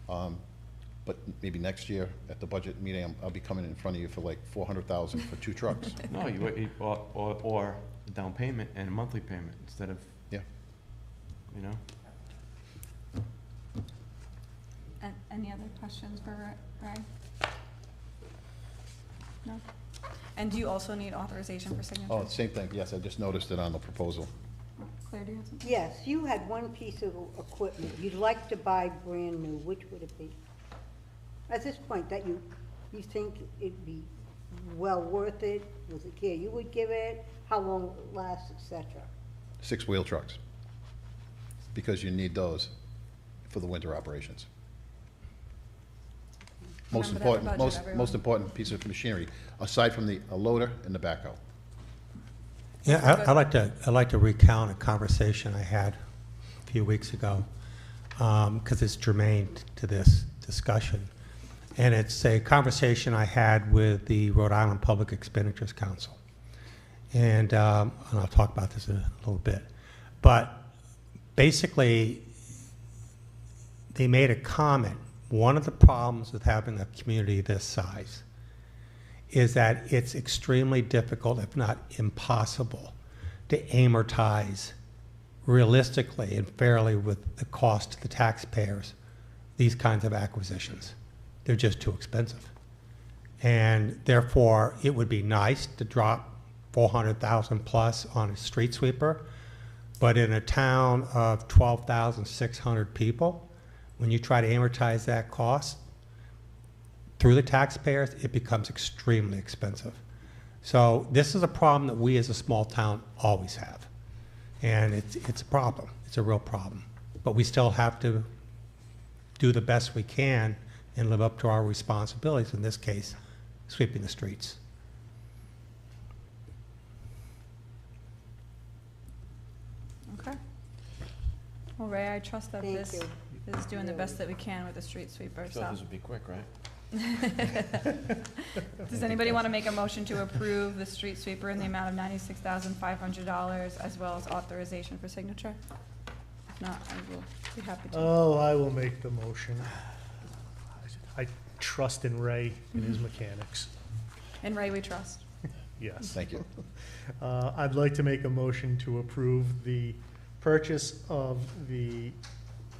But maybe next year at the budget meeting, I'll be coming in front of you for like 400,000 for 2 trucks. No, or a down payment and a monthly payment instead of, Yeah. you know? Any other questions for Ray? No? And do you also need authorization for signature? Oh, same thing, yes, I just noticed it on the proposal. Claire, do you have something? Yes, you had one piece of equipment you'd like to buy brand new, which would it be? At this point, that you think it'd be well worth it, with the care you would give it, how long it would last, et cetera? 6-wheel trucks, because you need those for the winter operations. Most Remember that important, budget, everyone. most important piece of machinery, aside from a loader and the backhoe. Yeah, I'd like to recount a conversation I had a few weeks ago, because it's germane to this discussion. And it's a conversation I had with the Rhode Island Public Expenditures Council. And I'll talk about this in a little bit. But basically, they made a comment. One of the problems with having a community this size is that it's extremely difficult, if not impossible, to amortize realistically and fairly with the cost to the taxpayers these kinds of acquisitions. They're just too expensive. And therefore, it would be nice to drop 400,000 plus on a street sweeper, but in a town of 12,600 people, when you try to amortize that cost through the taxpayers, it becomes extremely expensive. So this is a problem that we as a small town always have. And it's a problem. It's a real problem. But we still have to do the best we can and live up to our responsibilities, in this case, sweeping the streets. Okay. Well, Ray, I trust that Thank this you. is doing the best that we can with the street sweeper, So so. this would be quick, right? Does anybody want to make a motion to approve the street sweeper in the amount of $96,500 as well as authorization for signature? If not, I will be happy to. Oh, I will make the motion. I trust in Ray and his mechanics. And Ray, we trust. Yes. Thank you. I'd like to make a motion to approve the purchase of the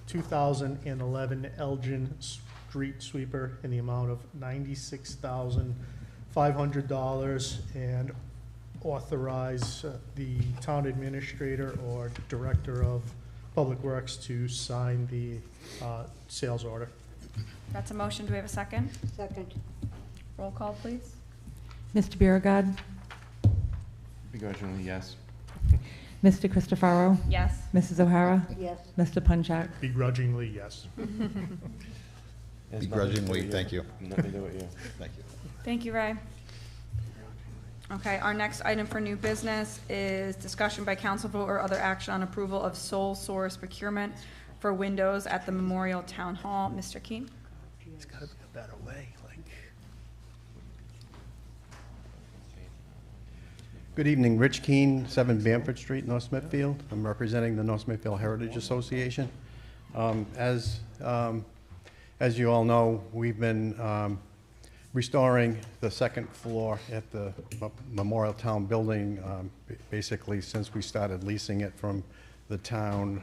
2011 Elgin street sweeper in the amount of $96,500 and authorize the town administrator or director of Public Works to sign the sales order. That's a motion. Do we have a second? Second. Roll call, please. Mr. Biragad, Begrudgingly, yes. Mr. Christopherow, Yes. Mrs. O'Hara, Yes. Mr. Punchak. Begrudgingly, yes. Has nothing to do Begrudgingly, with thank you. Nothing to do with you. Thank you. Thank you, Ray. Okay, our next item for new business is discussion by council vote or other action on approval of sole source procurement for windows at the Memorial Town Hall. Mr. Keene? It's gotta be a better way, like. Good evening, Rich Keene, 7 Bamford Street, North Smithfield. I'm representing the North Smithfield Heritage Association. As you all know, we've been restoring the second floor at the Memorial Town Building, basically since we started leasing it from the town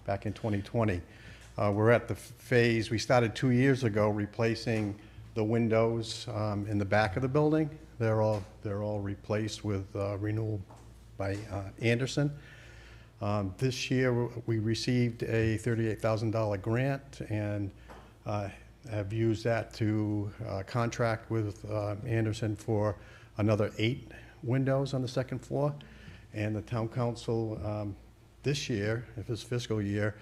back in 2020. We're at the phase, we started 2 years ago replacing the windows in the back of the building. They're all replaced with renewal by Anderson. This year, we received a $38,000 grant and have used that to contract with Anderson for another 8 windows on the second floor. And the town council this year, if it's fiscal year,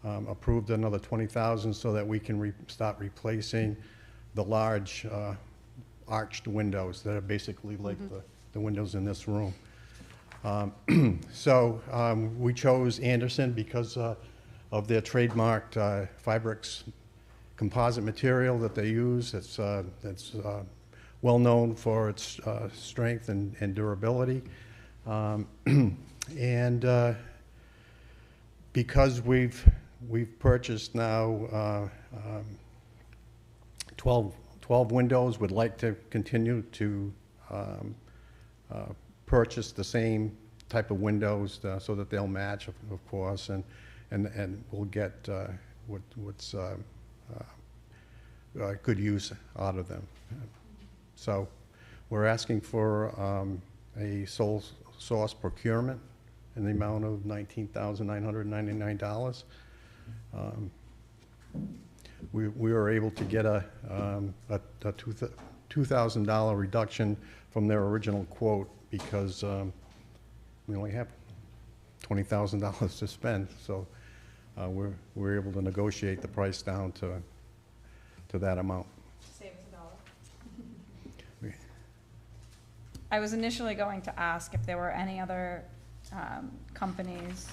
approved another $20,000 so that we can start replacing the large arched windows that are basically like the windows in this room. So we chose Anderson because of their trademarked Fibrix composite material that they use. It's well known for its strength and durability. And because we've purchased now 12 windows, would like to continue to purchase the same type of windows so that they'll match, of course, and we'll get what's good use out of them. So we're asking for a sole source procurement in the amount of $19,999. We were able to get a $2,000 reduction from their original quote because we only have $20,000 to spend. So we're able to negotiate the price down to that amount. Save us $1. I was initially going to ask if there were any other companies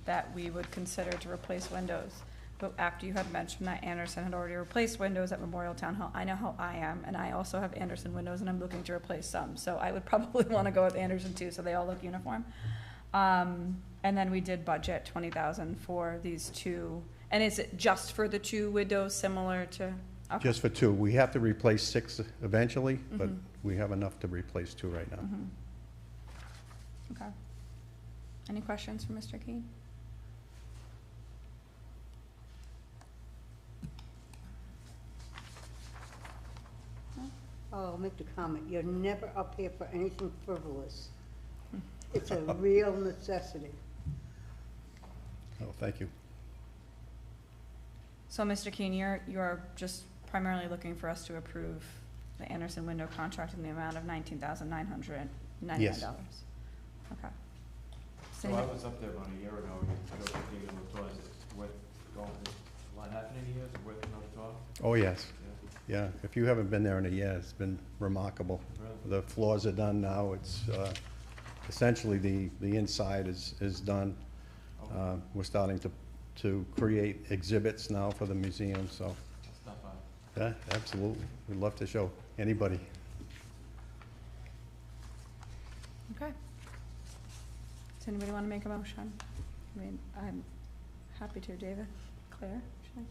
that we would consider to replace windows. But after you had mentioned that Anderson had already replaced windows at Memorial Town Hall, I know how I am, and I also have Anderson windows, and I'm looking to replace some. So I would probably want to go with Anderson too, so they all look uniform. And then we did budget $20,000 for these 2. And is it just for the 2 windows, similar to? Okay. Just for 2. We have to replace 6 eventually, but we have enough to replace 2 right now. Okay. Any questions for Mr. Keene? I'll make the comment, you're never up here for anything frivolous. It's a real necessity. Oh, thank you. So, Mr. Keene, you're just primarily looking for us to approve the Anderson window contract in the amount of $19,999. Yes. Okay. So I was up there about a year ago, I go to the tour, is it worth going, is a lot happening in a year, is it worth another tour? Oh, yes. Yeah, if you haven't been there in a year, it's been remarkable. Really? The floors are done now. It's essentially the inside is done. We're starting to to create exhibits now for the museum, so. Yeah, absolutely. We'd love to show anybody. Okay. Does anybody want to make a motion? I mean, I'm happy to. David? Claire? Should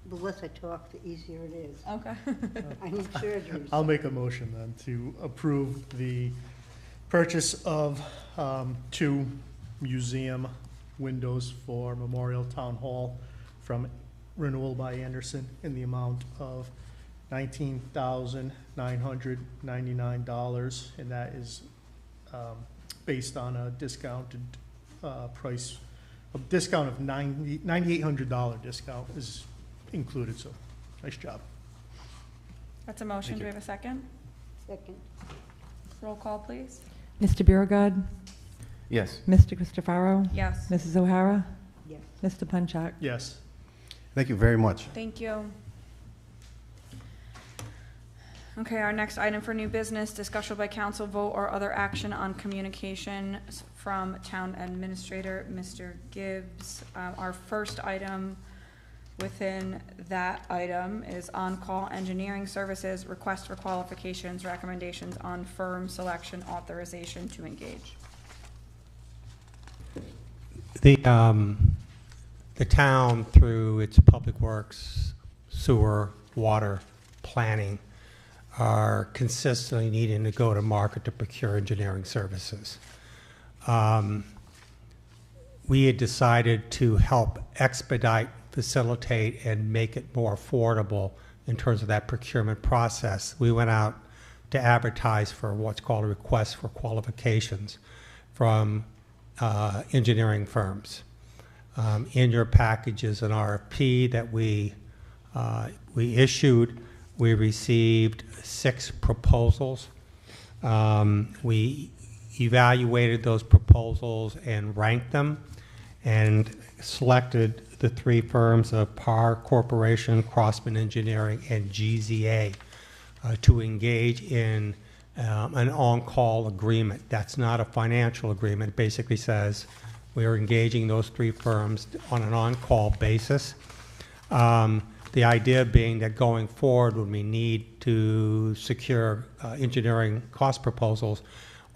The less I talk, the easier it is. I- Okay. I need surgery. I'll make a motion then to approve the purchase of 2 museum windows for Memorial Town Hall from Renewal by Anderson in the amount of $19,999, and that is based on a discounted price, a discount of $9,800 discount is included, so nice job. That's a motion. Thank Do we you. have a second? Second. Roll call, please. Mr. Biragad. Yes. Mr. Christopherow. Yes. Mrs. O'Hara. Yes. Mr. Punchak. Yes. Thank you very much. Thank you. Okay, our next item for new business, discussion by council vote or other action on communication from town administrator, Mr. Gibbs. Our first item within that item is on-call engineering services, request for qualifications, recommendations on firm selection, authorization to engage. The town, through its public works, sewer, water, planning, are consistently needing to go to market to procure engineering services. We had decided to help expedite, facilitate, and make it more affordable in terms of that procurement process. We went out to advertise for what's called a request for qualifications from engineering firms. In your package is an RFP that we issued. We received 6 proposals. We evaluated those proposals and ranked them and selected the 3 firms of PAR Corporation, Crossman Engineering, and GZA to engage in an on-call agreement. That's not a financial agreement. It basically says we are engaging those 3 firms on an on-call basis. The idea being that going forward, when we need to secure engineering cost proposals,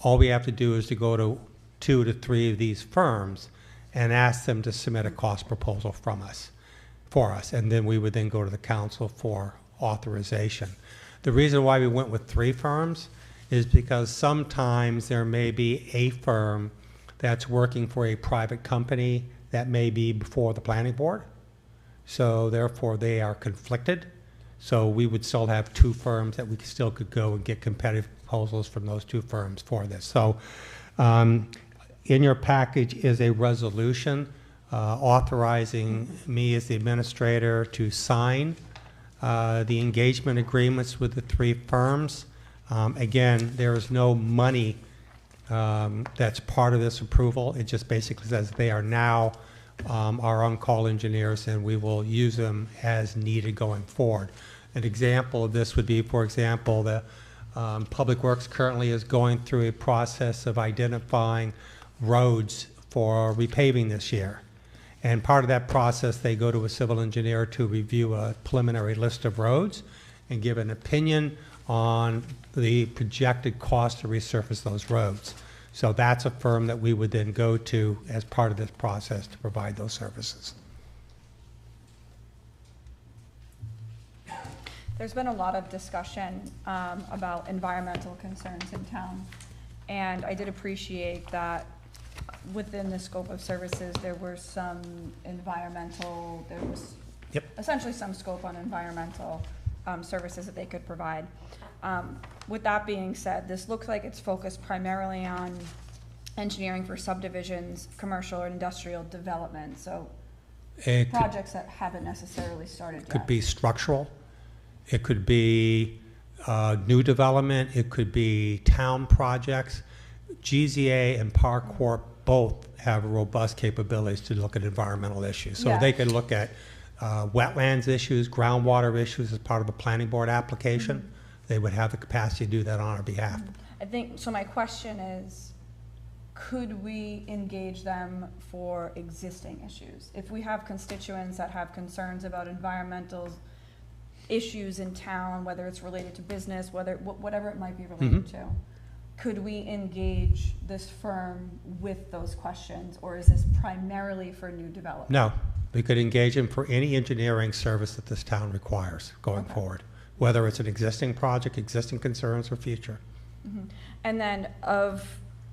all we have to do is to go to 2 to 3 of these firms and ask them to submit a cost proposal for us, and then we would then go to the council for authorization. The reason why we went with 3 firms is because sometimes there may be a firm that's working for a private company that may be before the planning board. So therefore, they are conflicted. So we would still have 2 firms that we still could go and get competitive proposals from those 2 firms for this. So in your package is a resolution authorizing me as the administrator to sign the engagement agreements with the 3 firms. Again, there is no money that's part of this approval. It just basically says they are now our on-call engineers, and we will use them as needed going forward. An example of this would be, for example, the Public Works currently is going through a process of identifying roads for repaving this year. And part of that process, they go to a civil engineer to review a preliminary list of roads and give an opinion on the projected cost to resurface those roads. So that's a firm that we would then go to as part of this process to provide those services. There's been a lot of discussion about environmental concerns in town, and I did appreciate that within the scope of services, there were some environmental, there was essentially some scope on environmental services that they could provide. With that being said, this looks like it's focused primarily on engineering for subdivisions, commercial or industrial development, so projects that haven't necessarily started yet. Could be structural. It could be new development. It could be town projects. GZA and PAR Corp both have robust capabilities to look at environmental issues. So they could look at wetlands issues, groundwater issues as part of a planning board application. They would have the capacity to do that on our behalf. I think, so my question is, could we engage them for existing issues? If we have constituents that have concerns about environmental issues in town, whether it's related to business, whatever it might be related to, could we engage this firm with those questions, or is this primarily for new development? No, we could engage them for any engineering service that this town requires going forward, whether it's an existing project, existing concerns, or future. And then of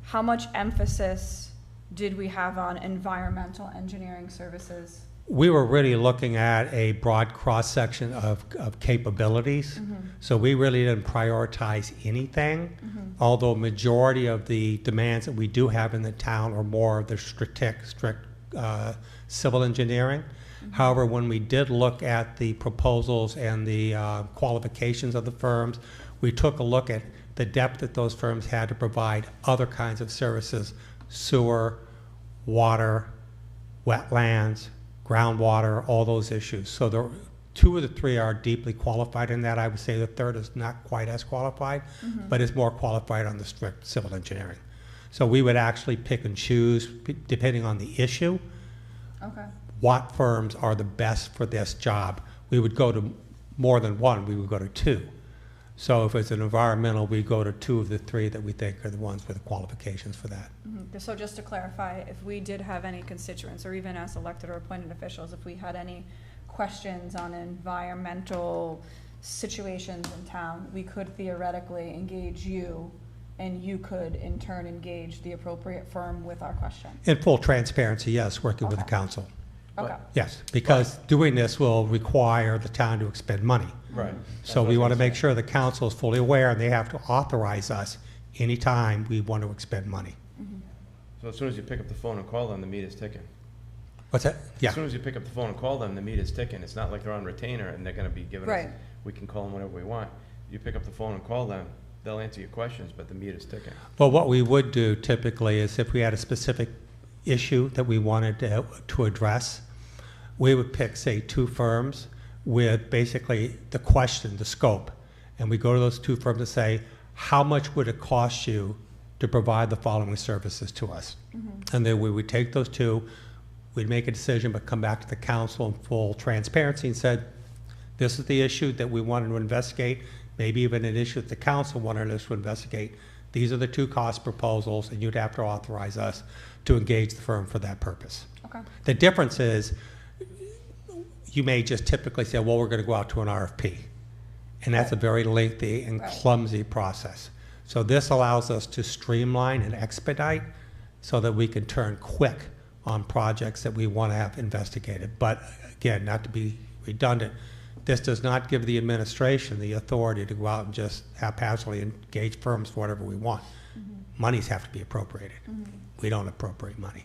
how much emphasis did we have on environmental engineering services? We were really looking at a broad cross-section of capabilities, so we really didn't prioritize anything, although majority of the demands that we do have in the town are more of the strict civil engineering. However, when we did look at the proposals and the qualifications of the firms, we took a look at the depth that those firms had to provide other kinds of services: sewer, water, wetlands, groundwater, all those issues. So the two of the three are deeply qualified in that. I would say the third is not quite as qualified, but is more qualified on the strict civil engineering. So we would actually pick and choose, depending on the issue, what firms are the best for this job. We would go to more than one, we would go to two. So if it's an environmental, we go to two of the three that we think are the ones with the qualifications for that. So just to clarify, if we did have any constituents, or even as elected or appointed officials, if we had any questions on environmental situations in town, we could theoretically engage you, and you could in turn engage the appropriate firm with our question. In full transparency, yes, working with the council. Okay. Yes, because doing this will require the town to expend money. Right. So we want to make sure the council is fully aware, and they have to authorize us anytime we want to expend money. So as soon as you pick up the phone and call them, the meter's ticking. What's that? Yeah. As soon as you pick up the phone and call them, the meter's ticking. It's not like they're on retainer and they're gonna be giving us, Right. we can call them whenever we want. You pick up the phone and call them, they'll answer your questions, but the meter's ticking. Well, what we would do typically is if we had a specific issue that we wanted to address, we would pick, say, two firms with basically the question, the scope. And we go to those two firms and say, how much would it cost you to provide the following services to us? And then we would take those two, we'd make a decision, but come back to the council in full transparency and said, this is the issue that we wanted to investigate, maybe even an issue that the council wanted us to investigate. These are the two cost proposals, and you'd have to authorize us to engage the firm for that purpose. Okay. The difference is, you may just typically say, well, we're going to go out to an RFP. And that's a very lengthy and clumsy process. So this allows us to streamline and expedite so that we can turn quick on projects that we want to have investigated. But again, not to be redundant, this does not give the administration the authority to go out and just haphazardly engage firms for whatever we want. Monies have to be appropriated. We don't appropriate money.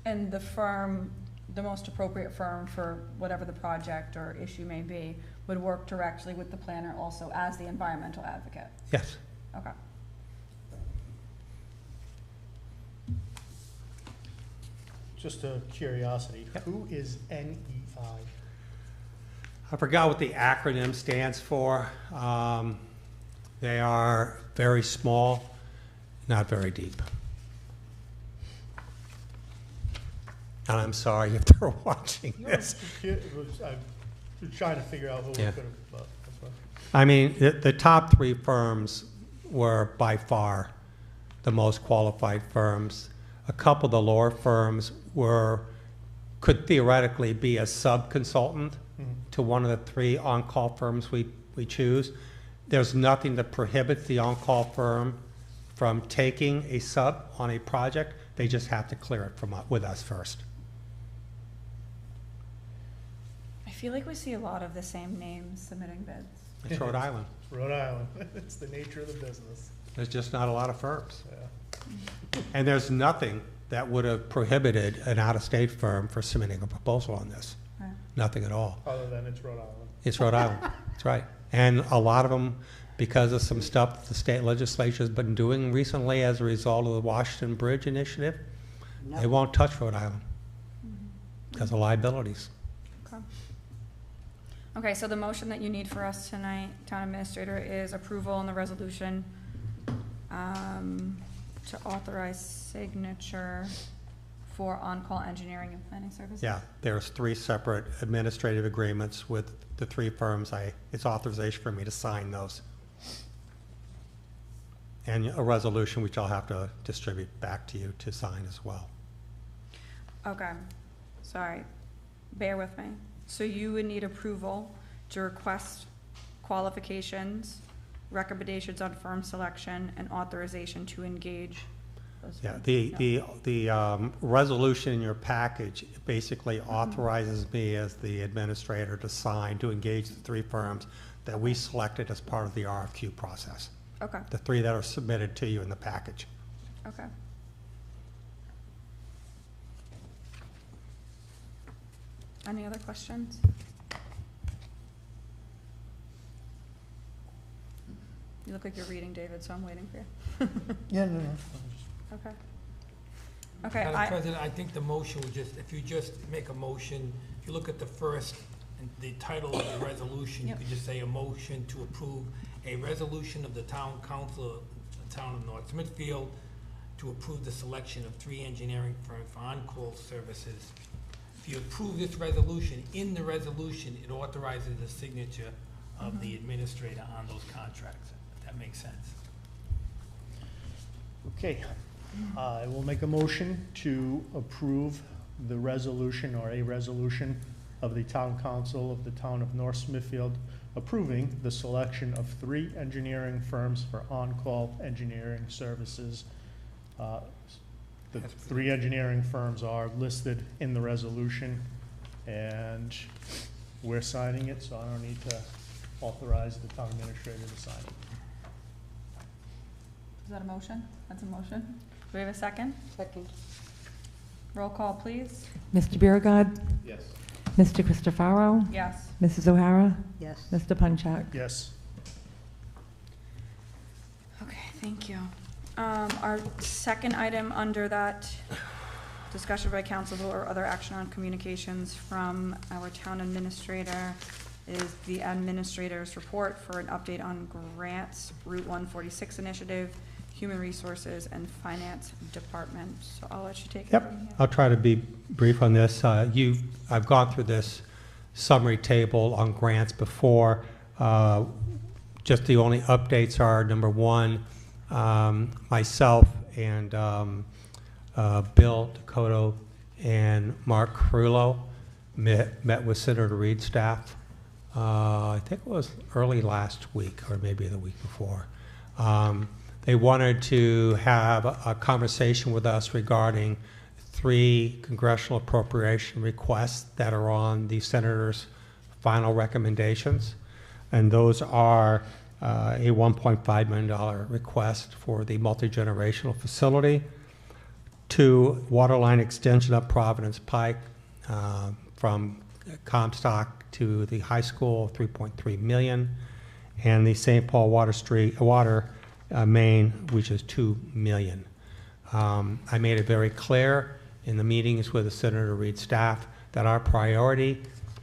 And the firm, the most appropriate firm for whatever the project or issue may be, would work directly with the planner also as the environmental advocate? Yes. Okay. Just a curiosity, who is NEI? I forgot what the acronym stands for. They are very small, not very deep. And I'm sorry if they're watching this. I'm trying to figure out who we could have, but that's what. I mean, the top three firms were by far the most qualified firms. A couple of the lower firms could theoretically be a sub-consultant to one of the three on-call firms we choose. There's nothing that prohibits the on-call firm from taking a sub on a project. They just have to clear it with us first. I feel like we see a lot of the same names submitting bids. It's Rhode Island. Rhode Island. It's the nature of the business. There's just not a lot of firms. Yeah. And there's nothing that would have prohibited an out-of-state firm for submitting a proposal on this. Right. Nothing at all. Other than it's Rhode Island. It's Rhode Island. That's right. And a lot of them, because of some stuff that the state legislature has been doing recently as a result of the Washington Bridge Initiative, they won't touch Rhode Island because of liabilities. Okay. Okay, so the motion that you need for us tonight, Town Administrator, is approval on the resolution to authorize signature for on-call engineering and planning services? Yeah, there's 3 separate administrative agreements with the 3 firms. It's authorization for me to sign those. And a resolution which I'll have to distribute back to you to sign as well. Okay, sorry, bear with me. So you would need approval to request qualifications, recommendations on firm selection, and authorization to engage those Yeah, firms. the resolution in your package basically authorizes me as the administrator to sign, to engage the 3 firms that we selected as part of the RFQ process. Okay, The 3 that are submitted to you in the package. okay. Any other questions? You look like you're reading, David, so I'm waiting for you. Yeah, no. Okay. Okay, Madam President, I think the motion would just, if you just make a motion, if you look at the first, and the title of the resolution, you Yep. could just say a motion to approve a resolution of the town council of the town of North Smithfield to approve the selection of 3 engineering firms for on-call services. If you approve this resolution, in the resolution, it authorizes the signature of the administrator on those contracts. If that makes sense. Okay, I will make a motion to approve the resolution or a resolution of the town council of the town of North Smithfield approving the selection of 3 engineering firms for on-call engineering services. The 3 engineering firms are listed in the resolution, and we're signing it, so I don't need to authorize the town administrator to sign it. Is that a motion? That's a motion. Do we have a second? Second. Roll call, please. Mr. Biragad. Yes. Mr. Christoparo. Yes. Mrs. O'Hara. Yes. Mr. Punchak. Yes. Okay, thank you. Our second item under that discussion by council vote or other action on communications from our town administrator is the administrator's report for an update on grants, Route 146 initiative, Human Resources and Finance Department. So I'll let you take it Yep, from here. I'll try to be brief on this. I've gone through this summary table on grants before. Just the only updates are, number 1, myself and Bill Dakota and Mark Carullo met with Senator Reid's staff. I think it was early last week or maybe the week before. They wanted to have a conversation with us regarding 3 congressional appropriation requests that are on the senator's final recommendations. And those are a $1.5 million request for the multi-generational facility, 2 waterline extension up Providence Pike from Comstock to the high school, $3.3 million, and the St. Paul water main, which is $2 million. I made it very clear in the meetings with the Senator Reid staff that our priority,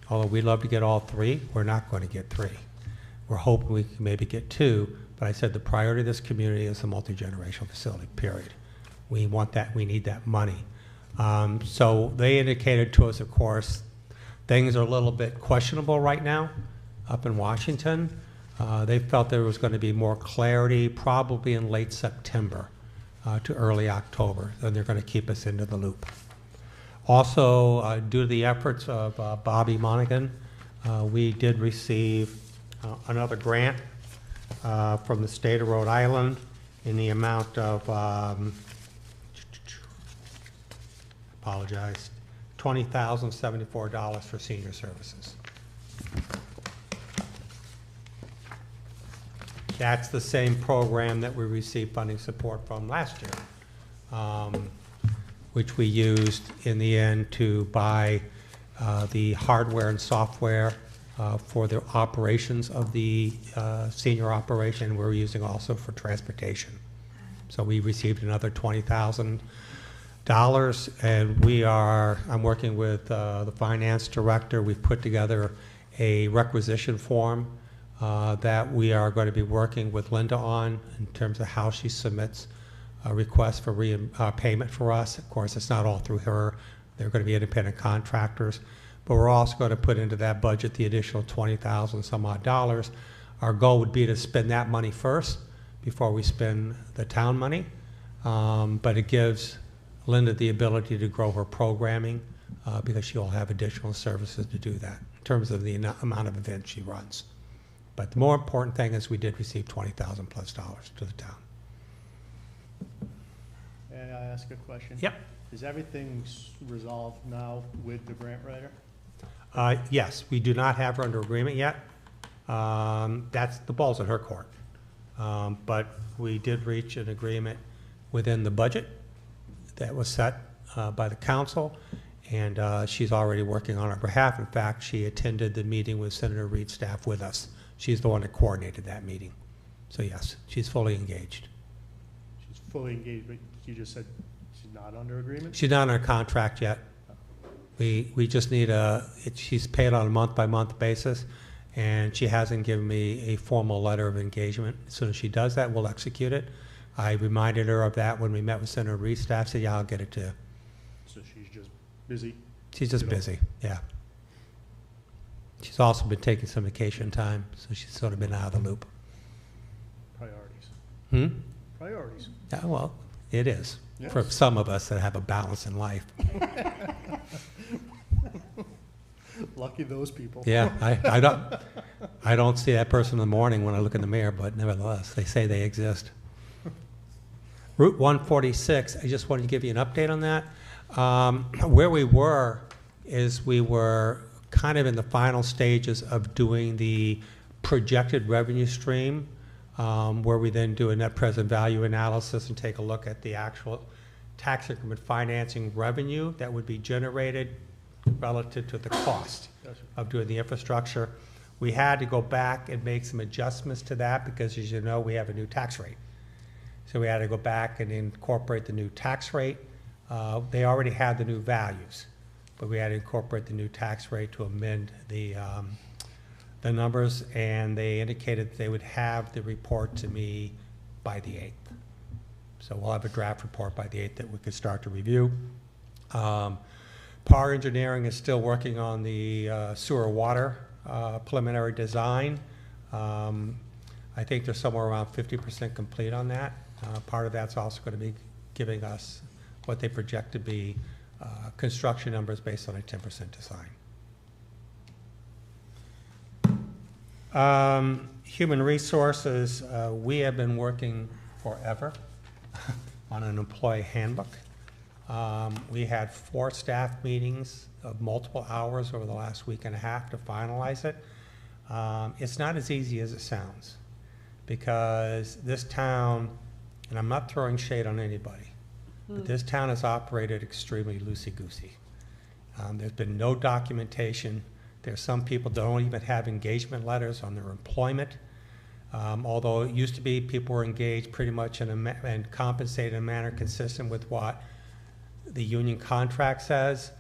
although we'd love to get all 3, we're not going to get 3. We're hoping we can maybe get 2, but I said the priority of this community is a multi-generational facility, period. We want that, we need that money. So they indicated to us, of course, things are a little bit questionable right now up in Washington. They felt there was going to be more clarity probably in late September to early October, and they're going to keep us into the loop. Also, due to the efforts of Bobby Monaghan, we did receive another grant from the state of Rhode Island in the amount of, apologize, $20,074 for senior services. That's the same program that we received funding support from last year, which we used in the end to buy the hardware and software for the operations of the senior operation. We're using also for transportation. So we received another $20,000, and I'm working with the finance director. We've put together a requisition form that we are going to be working with Linda on in terms of how she submits request for payment for us. Of course, it's not all through her. They're going to be independent contractors. But we're also going to put into that budget the additional $20,000 some odd dollars. Our goal would be to spend that money first before we spend the town money. But it gives Linda the ability to grow her programming because she'll have additional services to do that in terms of the amount of events she runs. But the more important thing is we did receive $20,000 plus to the town. May I ask a question? Yep. Is everything resolved now with the grant writer? Yes, we do not have her under agreement yet. That's the ball's in her court. But we did reach an agreement within the budget that was set by the council, and she's already working on our behalf. In fact, she attended the meeting with Senator Reed's staff with us. She's the one that coordinated that meeting. So yes, she's fully engaged. She's fully engaged, but you just said she's not under agreement? She's not on a contract yet. We just need she's paid on a month-by-month basis, and she hasn't given me a formal letter of engagement. As soon as she does that, we'll execute it. I reminded her of that when we met with Senator Reed's staff, said, yeah, I'll get it to you. So she's just busy? She's just busy, yeah. She's also been taking some vacation time, so she's sort of been out of the loop. Priorities. Priorities. Yeah, well, it is. Yes. For some of us that have a balance in life. Lucky those people. Yeah, I don't see that person in the morning when I look in the mirror, but nevertheless, they say they exist. Route 146, I just wanted to give you an update on that. Where we were is we were kind of in the final stages of doing the projected revenue stream, where we then do a net present value analysis and take a look at the actual tax increment financing revenue that would be generated relative to the cost of doing the infrastructure. We had to go back and make some adjustments to that because, as you know, we have a new tax rate. So we had to go back and incorporate the new tax rate. They already had the new values, but we had to incorporate the new tax rate to amend the numbers, and they indicated they would have the report to me by the 8th. So we'll have a draft report by the 8th that we could start to review. Power Engineering is still working on the sewer water preliminary design. I think they're somewhere around 50% complete on that. Part of that's also going to be giving us what they project to be construction numbers based on a 10% design. Human resources, we have been working forever on an employee handbook. We had 4 staff meetings of multiple hours over the last week and a half to finalize it. It's not as easy as it sounds, because this town, and I'm not throwing shade on anybody, but this town has operated extremely loosey-goosey. There's been no documentation. There's some people that don't even have engagement letters on their employment. Although it used to be people were engaged pretty much and compensated in a manner consistent with what the union contract says.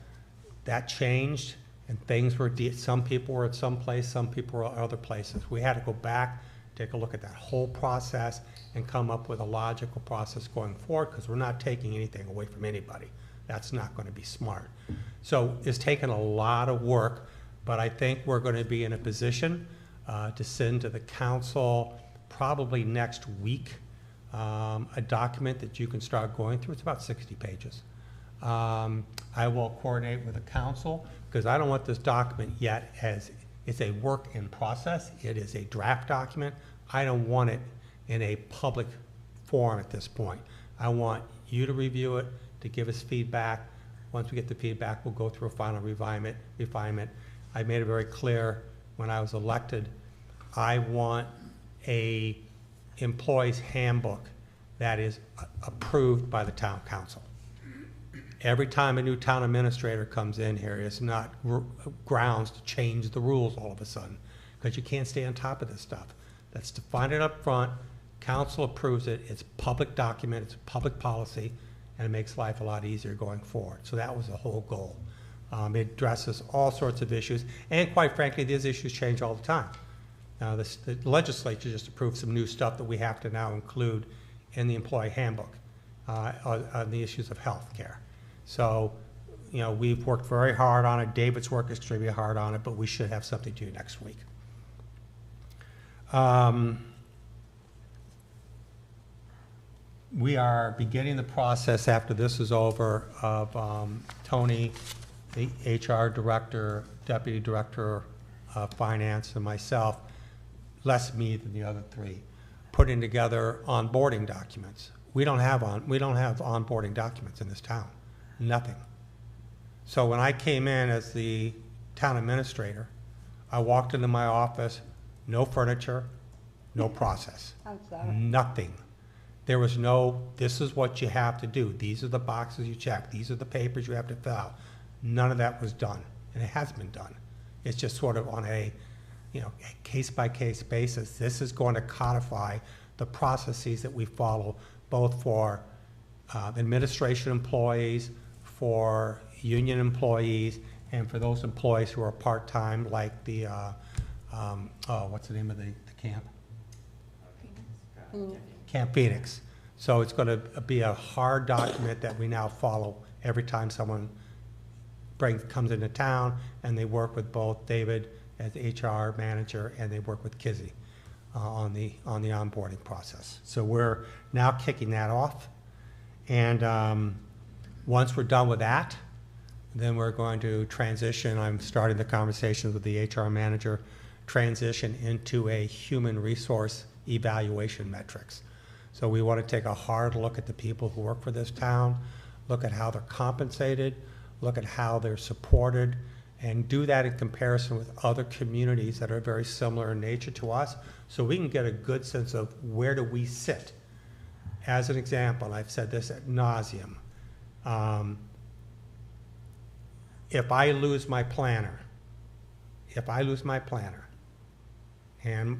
That changed, and things were, some people were at some place, some people were at other places. We had to go back, take a look at that whole process, and come up with a logical process going forward, because we're not taking anything away from anybody. That's not going to be smart. So it's taken a lot of work, but I think we're going to be in a position to send to the council probably next week a document that you can start going through. It's about 60 pages. I will coordinate with the council, because I don't want this document yet as it's a work in process. It is a draft document. I don't want it in a public forum at this point. I want you to review it, to give us feedback. Once we get the feedback, we'll go through a final refinement. I made it very clear when I was elected, I want a employee's handbook that is approved by the town council. Every time a new town administrator comes in here, it's not grounds to change the rules all of a sudden, because you can't stay on top of this stuff. That's defined it up front, council approves it, it's a public document, it's a public policy, and it makes life a lot easier going forward. So that was the whole goal. It addresses all sorts of issues, and quite frankly, these issues change all the time. Now, the legislature just approved some new stuff that we have to now include in the employee handbook. on the issues of healthcare. So, you know, we've worked very hard on it. David's worked extremely hard on it, but we should have something to do next week. We are beginning the process after this is over of Tony, the HR director, deputy director of finance, and myself, less me than the other three, putting together onboarding documents. We don't have onboarding documents in this town, nothing. So when I came in as the town administrator, I walked into my office, no furniture, no process, I'm sorry. nothing. There was no, this is what you have to do. These are the boxes you check. These are the papers you have to fill out. None of that was done, and it has been done. It's just sort of on a, you know, case-by-case basis. This is going to codify the processes that we follow, both for administration employees, for union employees, and for those employees who are part-time, like the, what's the name of the camp? Camp Phoenix. So it's going to be a hard document that we now follow every time someone comes into town, and they work with both David as HR manager, and they work with Kizzy on the onboarding process. So we're now kicking that off, and once we're done with that, then we're going to transition. I'm starting the conversations with the HR manager, transition into a human resource evaluation metrics. So we want to take a hard look at the people who work for this town, look at how they're compensated, look at how they're supported, and do that in comparison with other communities that are very similar in nature to us, so we can get a good sense of where do we sit. As an example, and I've said this ad nauseum, if I lose my planner, and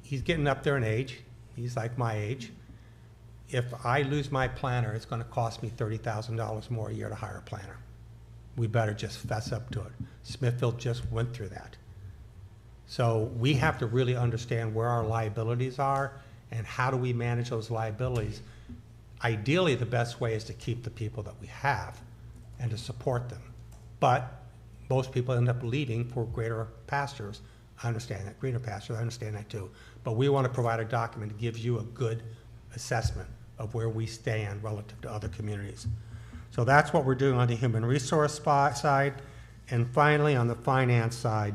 he's getting up there in age, he's like my age. If I lose my planner, it's going to cost me $30,000 more a year to hire a planner. We better just fess up to it. Smithfield just went through that. So we have to really understand where our liabilities are and how do we manage those liabilities. Ideally, the best way is to keep the people that we have and to support them. But most people end up leaving for greater pastures. I understand that, greener pastures, I understand that too. But we want to provide a document that gives you a good assessment of where we stand relative to other communities. So that's what we're doing on the human resource side. And finally, on the finance side,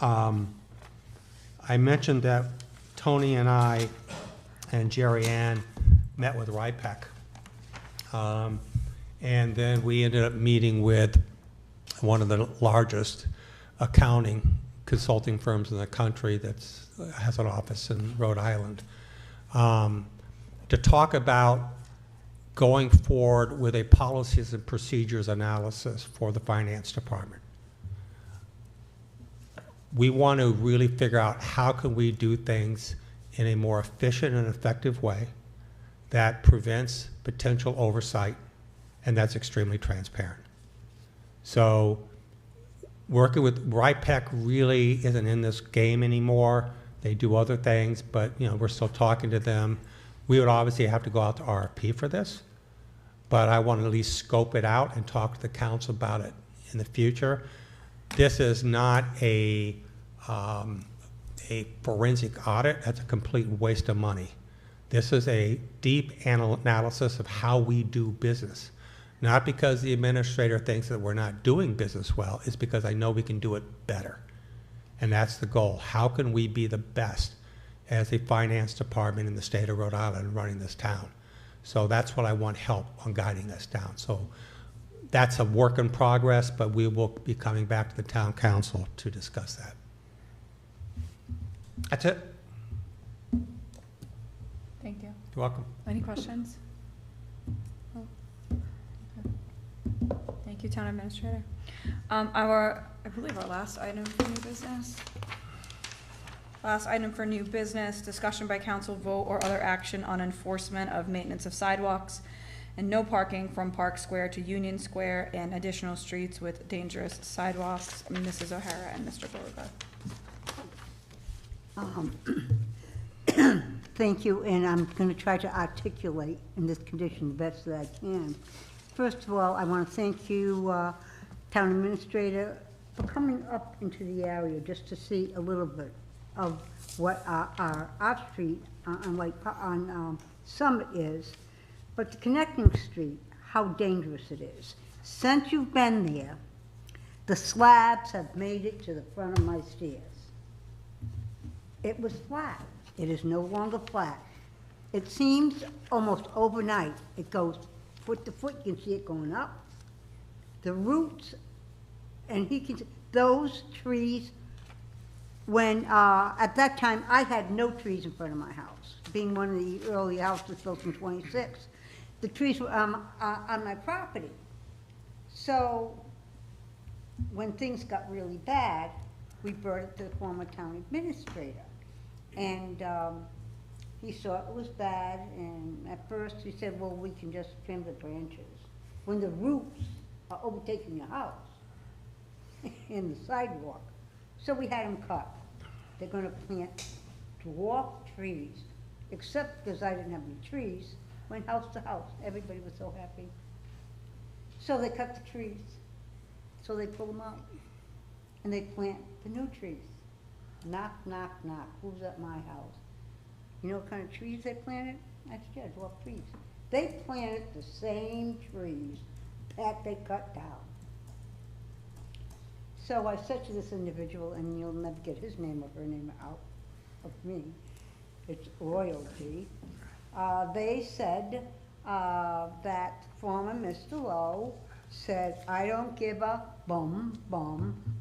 I mentioned that Tony and I and Jerry Ann met with RIPEC. And then we ended up meeting with one of the largest accounting consulting firms in the country that has an office in Rhode Island, to talk about going forward with a policies and procedures analysis for the finance department. We want to really figure out how can we do things in a more efficient and effective way that prevents potential oversight and that's extremely transparent. So working with RIPEC really isn't in this game anymore. They do other things, but you know, we're still talking to them. We would obviously have to go out to RFP for this, but I want to at least scope it out and talk to the council about it in the future. This is not a forensic audit. That's a complete waste of money. This is a deep analysis of how we do business. Not because the administrator thinks that we're not doing business well, it's because I know we can do it better. And that's the goal. How can we be the best as a finance department in the state of Rhode Island running this town? So that's what I want help on guiding us down. So that's a work in progress, but we will be coming back to the town council to discuss that. That's it. Thank you. You're welcome. Any questions? Oh, okay. Thank you, Town Administrator. I believe our last item for new business. Last item for new business, discussion by council vote or other action on enforcement of maintenance of sidewalks and no parking from Park Square to Union Square and additional streets with dangerous sidewalks. Mrs. O'Hara and Mr. Borga. Thank you, and I'm going to try to articulate in this condition the best that I can. First of all, I want to thank you, Town Administrator, for coming up into the area just to see a little bit of what our street on Summit is, but the connecting street, how dangerous it is. Since you've been there, the slabs have made it to the front of my stairs. It was flat. It is no longer flat. It seems almost overnight. It goes foot to foot. You can see it going up. The roots, and those trees, when, at that time, I had no trees in front of my house, being one of the early houses built in 26. The trees were on my property. So when things got really bad, we brought it to the former town administrator. And he saw it was bad, and at first he said, well, we can just trim the branches. When the roots are overtaking your house in the sidewalk. So we had them cut. They're gonna plant dwarf trees, except because I didn't have any trees, went house to house. Everybody was so happy. So they cut the trees. So they pull them out, and they plant the new trees. Knock, knock, knock. Who's at my house? You know what kind of trees they planted? That's just dwarf trees. They planted the same trees that they cut down. So I said to this individual, and you'll never get his name or her name out of me, it's Royalty. They said that former Mr. Lowe said, I don't give a bum,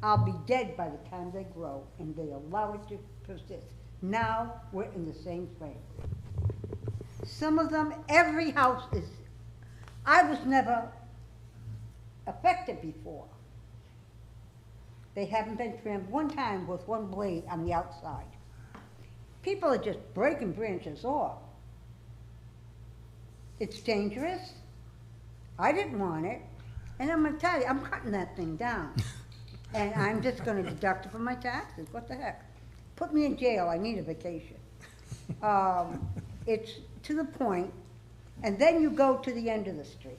I'll be dead by the time they grow, and they allow it to persist. Now we're in the same frame. Some of them, every house is, I was never affected before. They haven't been trimmed one time with one blade on the outside. People are just breaking branches off. It's dangerous. I didn't want it. And I'm gonna tell you, I'm cutting that thing down. And I'm just gonna deduct it from my taxes. What the heck? Put me in jail, I need a vacation. It's to the point, and then you go to the end of the street.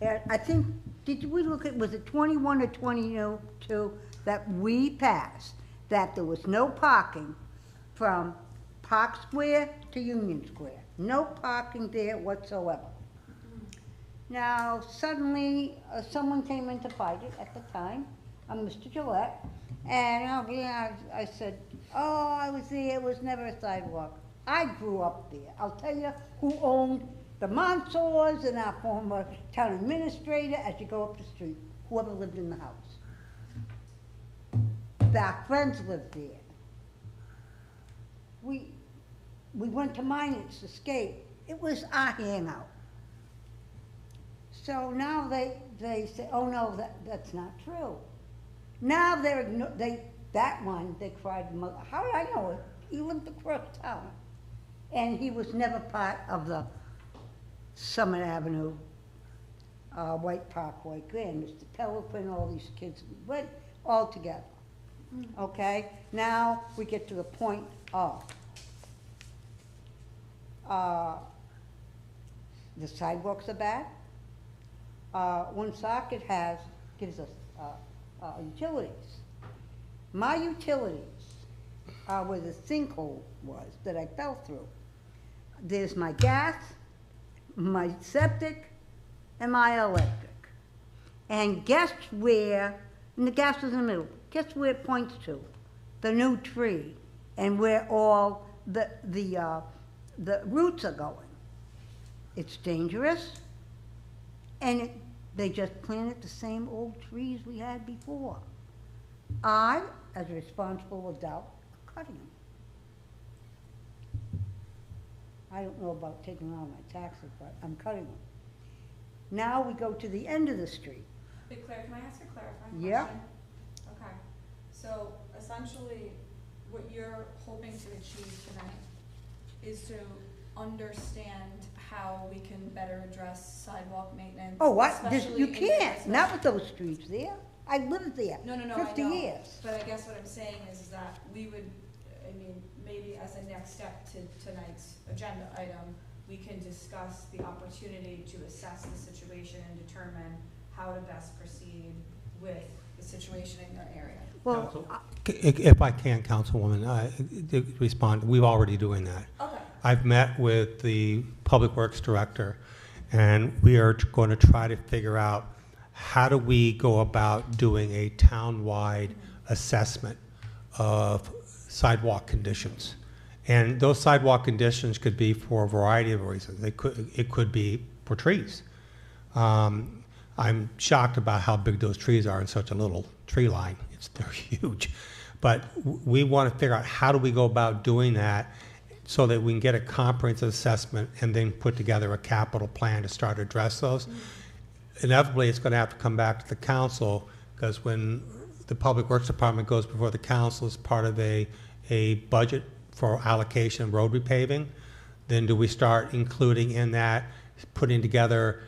And I think, did we look at, was it 21 or 22 that we passed, that there was no parking from Park Square to Union Square. No parking there whatsoever. Now, suddenly, someone came in to fight it at the time, Mr. Gillette, and I said, oh, I was there, it was never a sidewalk. I grew up there. I'll tell you who owned the Monsoors and our former town administrator as you go up the street, whoever lived in the house. Our friends lived there. We went to Miners Escape. It was our hangout. So now they say, oh no, that's not true. Now they cried, how did I know it? He lived across town. And he was never part of the Summit Avenue, White Parkway, Grand, Mr. Pellepin, all these kids, went all together. Okay, now we get to the point of the sidewalks are bad. Woonsocket gives us utilities. My utilities are where the sinkhole was that I fell through. There's my gas, my septic, and my electric. And guess where, and the gas is in the middle, guess where it points to? The new tree, and where all the roots are going. It's dangerous, and they just planted the same old trees we had before. I, as a responsible adult, am cutting them. I don't know about taking on my taxes, but I'm cutting them. Now we go to the end of the street. Wait, Claire, can I ask a clarifying question? Yeah. Okay, so essentially, what you're hoping to achieve tonight is to understand how we can better address sidewalk maintenance. Oh, what? especially You in can't, the not with those streets there. I lived there No, 50 I know. years. But I guess what I'm saying is that we would, I mean, maybe as a next step to tonight's agenda item, we can discuss the opportunity to assess the situation and determine how to best proceed with the situation in your area. Well, If I can, Councilwoman, to respond, we're already doing that. Okay. I've met with the Public Works Director, and we are going to try to figure out how do we go about doing a town-wide assessment of sidewalk conditions. And those sidewalk conditions could be for a variety of reasons. It could be for trees. I'm shocked about how big those trees are in such a little tree line. They're huge. But we want to figure out how do we go about doing that so that we can get a comprehensive assessment and then put together a capital plan to start to address those. Inevitably, it's going to have to come back to the council, because when the Public Works Department goes before the council as part of a budget for allocation of road repaving, then do we start including in that, putting together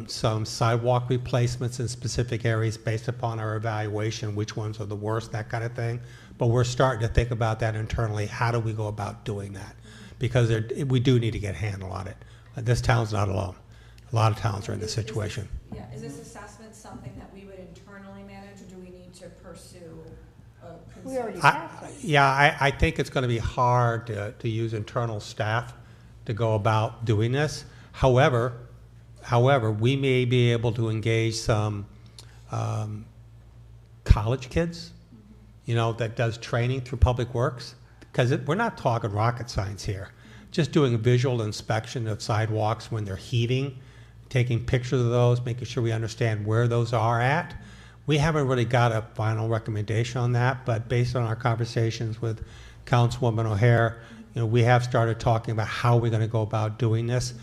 some sidewalk replacements in specific areas based upon our evaluation, which ones are the worst, that kind of thing. But we're starting to think about that internally. How do we go about doing that? Because we do need to get a handle on it. This town's not alone. A lot of towns are in this situation. Is this assessment something that we would internally manage, or do we need to pursue a we already consultant? have that. I think it's going to be hard to use internal staff to go about doing this. However, we may be able to engage some college kids, that does training through Public Works, because we're not talking rocket science here. Just doing a visual inspection of sidewalks when they're heaving, taking pictures of those, making sure we understand where those are at. We haven't really got a final recommendation on that, but based on our conversations with Councilwoman O'Hare, we have started talking about how we're going to go about doing this.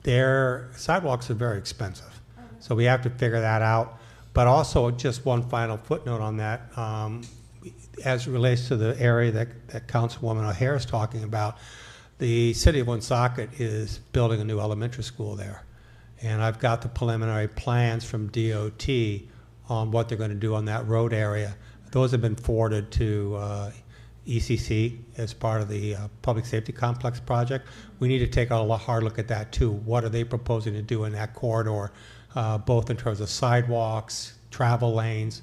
Their sidewalks are very expensive, so we have to figure that out. But also, just one final footnote on that, as it relates to the area that Councilwoman O'Hare is talking about, the city of Woonsocket is building a new elementary school there. And I've got the preliminary plans from DOT on what they're going to do on that road area. Those have been forwarded to ECC as part of the Public Safety Complex project. We need to take a hard look at that too. What are they proposing to do in that corridor, both in terms of sidewalks, travel lanes,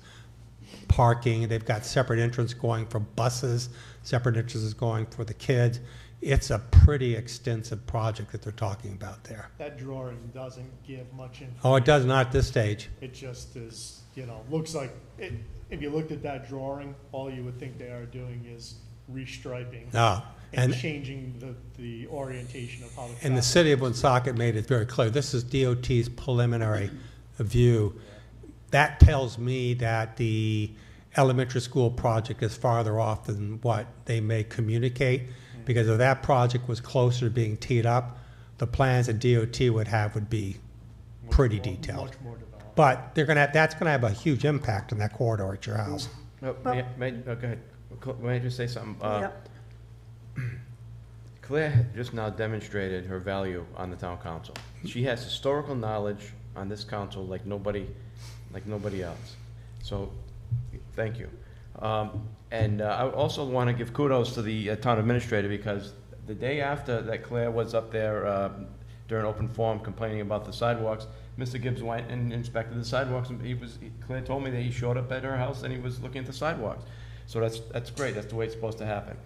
parking. They've got separate entrance going for buses, separate entrances going for the kids. It's a pretty extensive project that they're talking about there. That drawing doesn't give much information. Oh, it does not at this stage. It just is, looks like, if you looked at that drawing, all you would think they are doing is restriping and changing the orientation of how the And the city of Woonsocket made it very clear. This is DOT's preliminary view. That tells me that the elementary school project is farther off than what they may communicate, because if that project was closer to being teed up, the plans that DOT would have would be pretty detailed. Much more developed. But that's going to have a huge impact on that corridor at your house. Go ahead. May I just say something? Yep. Claire just now demonstrated her value on the town council. She has historical knowledge on this council like nobody else. So, thank you. And I would also want to give kudos to the town administrator, because the day after that Claire was up there during open forum complaining about the sidewalks, Mr. Gibbs went and inspected the sidewalks, and Claire told me that he showed up at her house and he was looking at the sidewalks. So that's great. That's the way it's supposed to happen.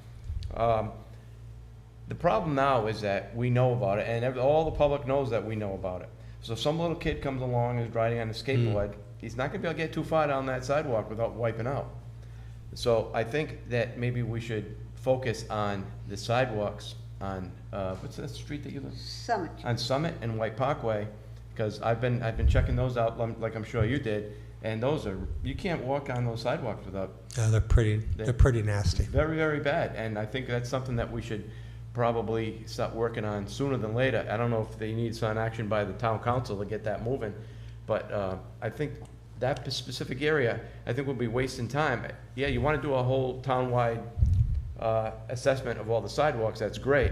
The problem now is that we know about it, and all the public knows that we know about it. So if some little kid comes along and is riding on a skateboard, he's not going to be able to get too far down that sidewalk without wiping out. So I think that maybe we should focus on the sidewalks on, what's that street that you live? Summit. On Summit and White Parkway, because I've been checking those out, like I'm sure you did, and you can't walk on those sidewalks without. They're pretty nasty. Very, very bad, and I think that's something that we should probably start working on sooner than later. I don't know if they need some action by the town council to get that moving, but I think that specific area, I think we'll be wasting time. Yeah, you want to do a whole town-wide assessment of all the sidewalks, that's great,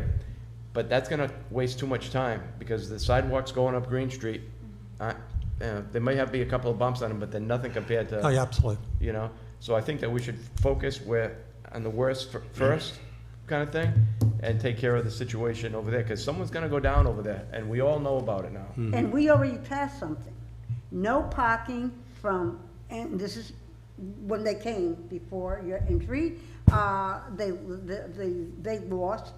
but that's going to waste too much time, because the sidewalks going up Green Street, there might be a couple of bumps on them, but they're nothing compared to, Oh, yeah, absolutely. So I think that we should focus where on the worst first, kind of thing, and take care of the situation over there, because someone's gonna go down over there, and we all know about it now. And we already passed something. No parking from, and this is when they came before your entry, they lost,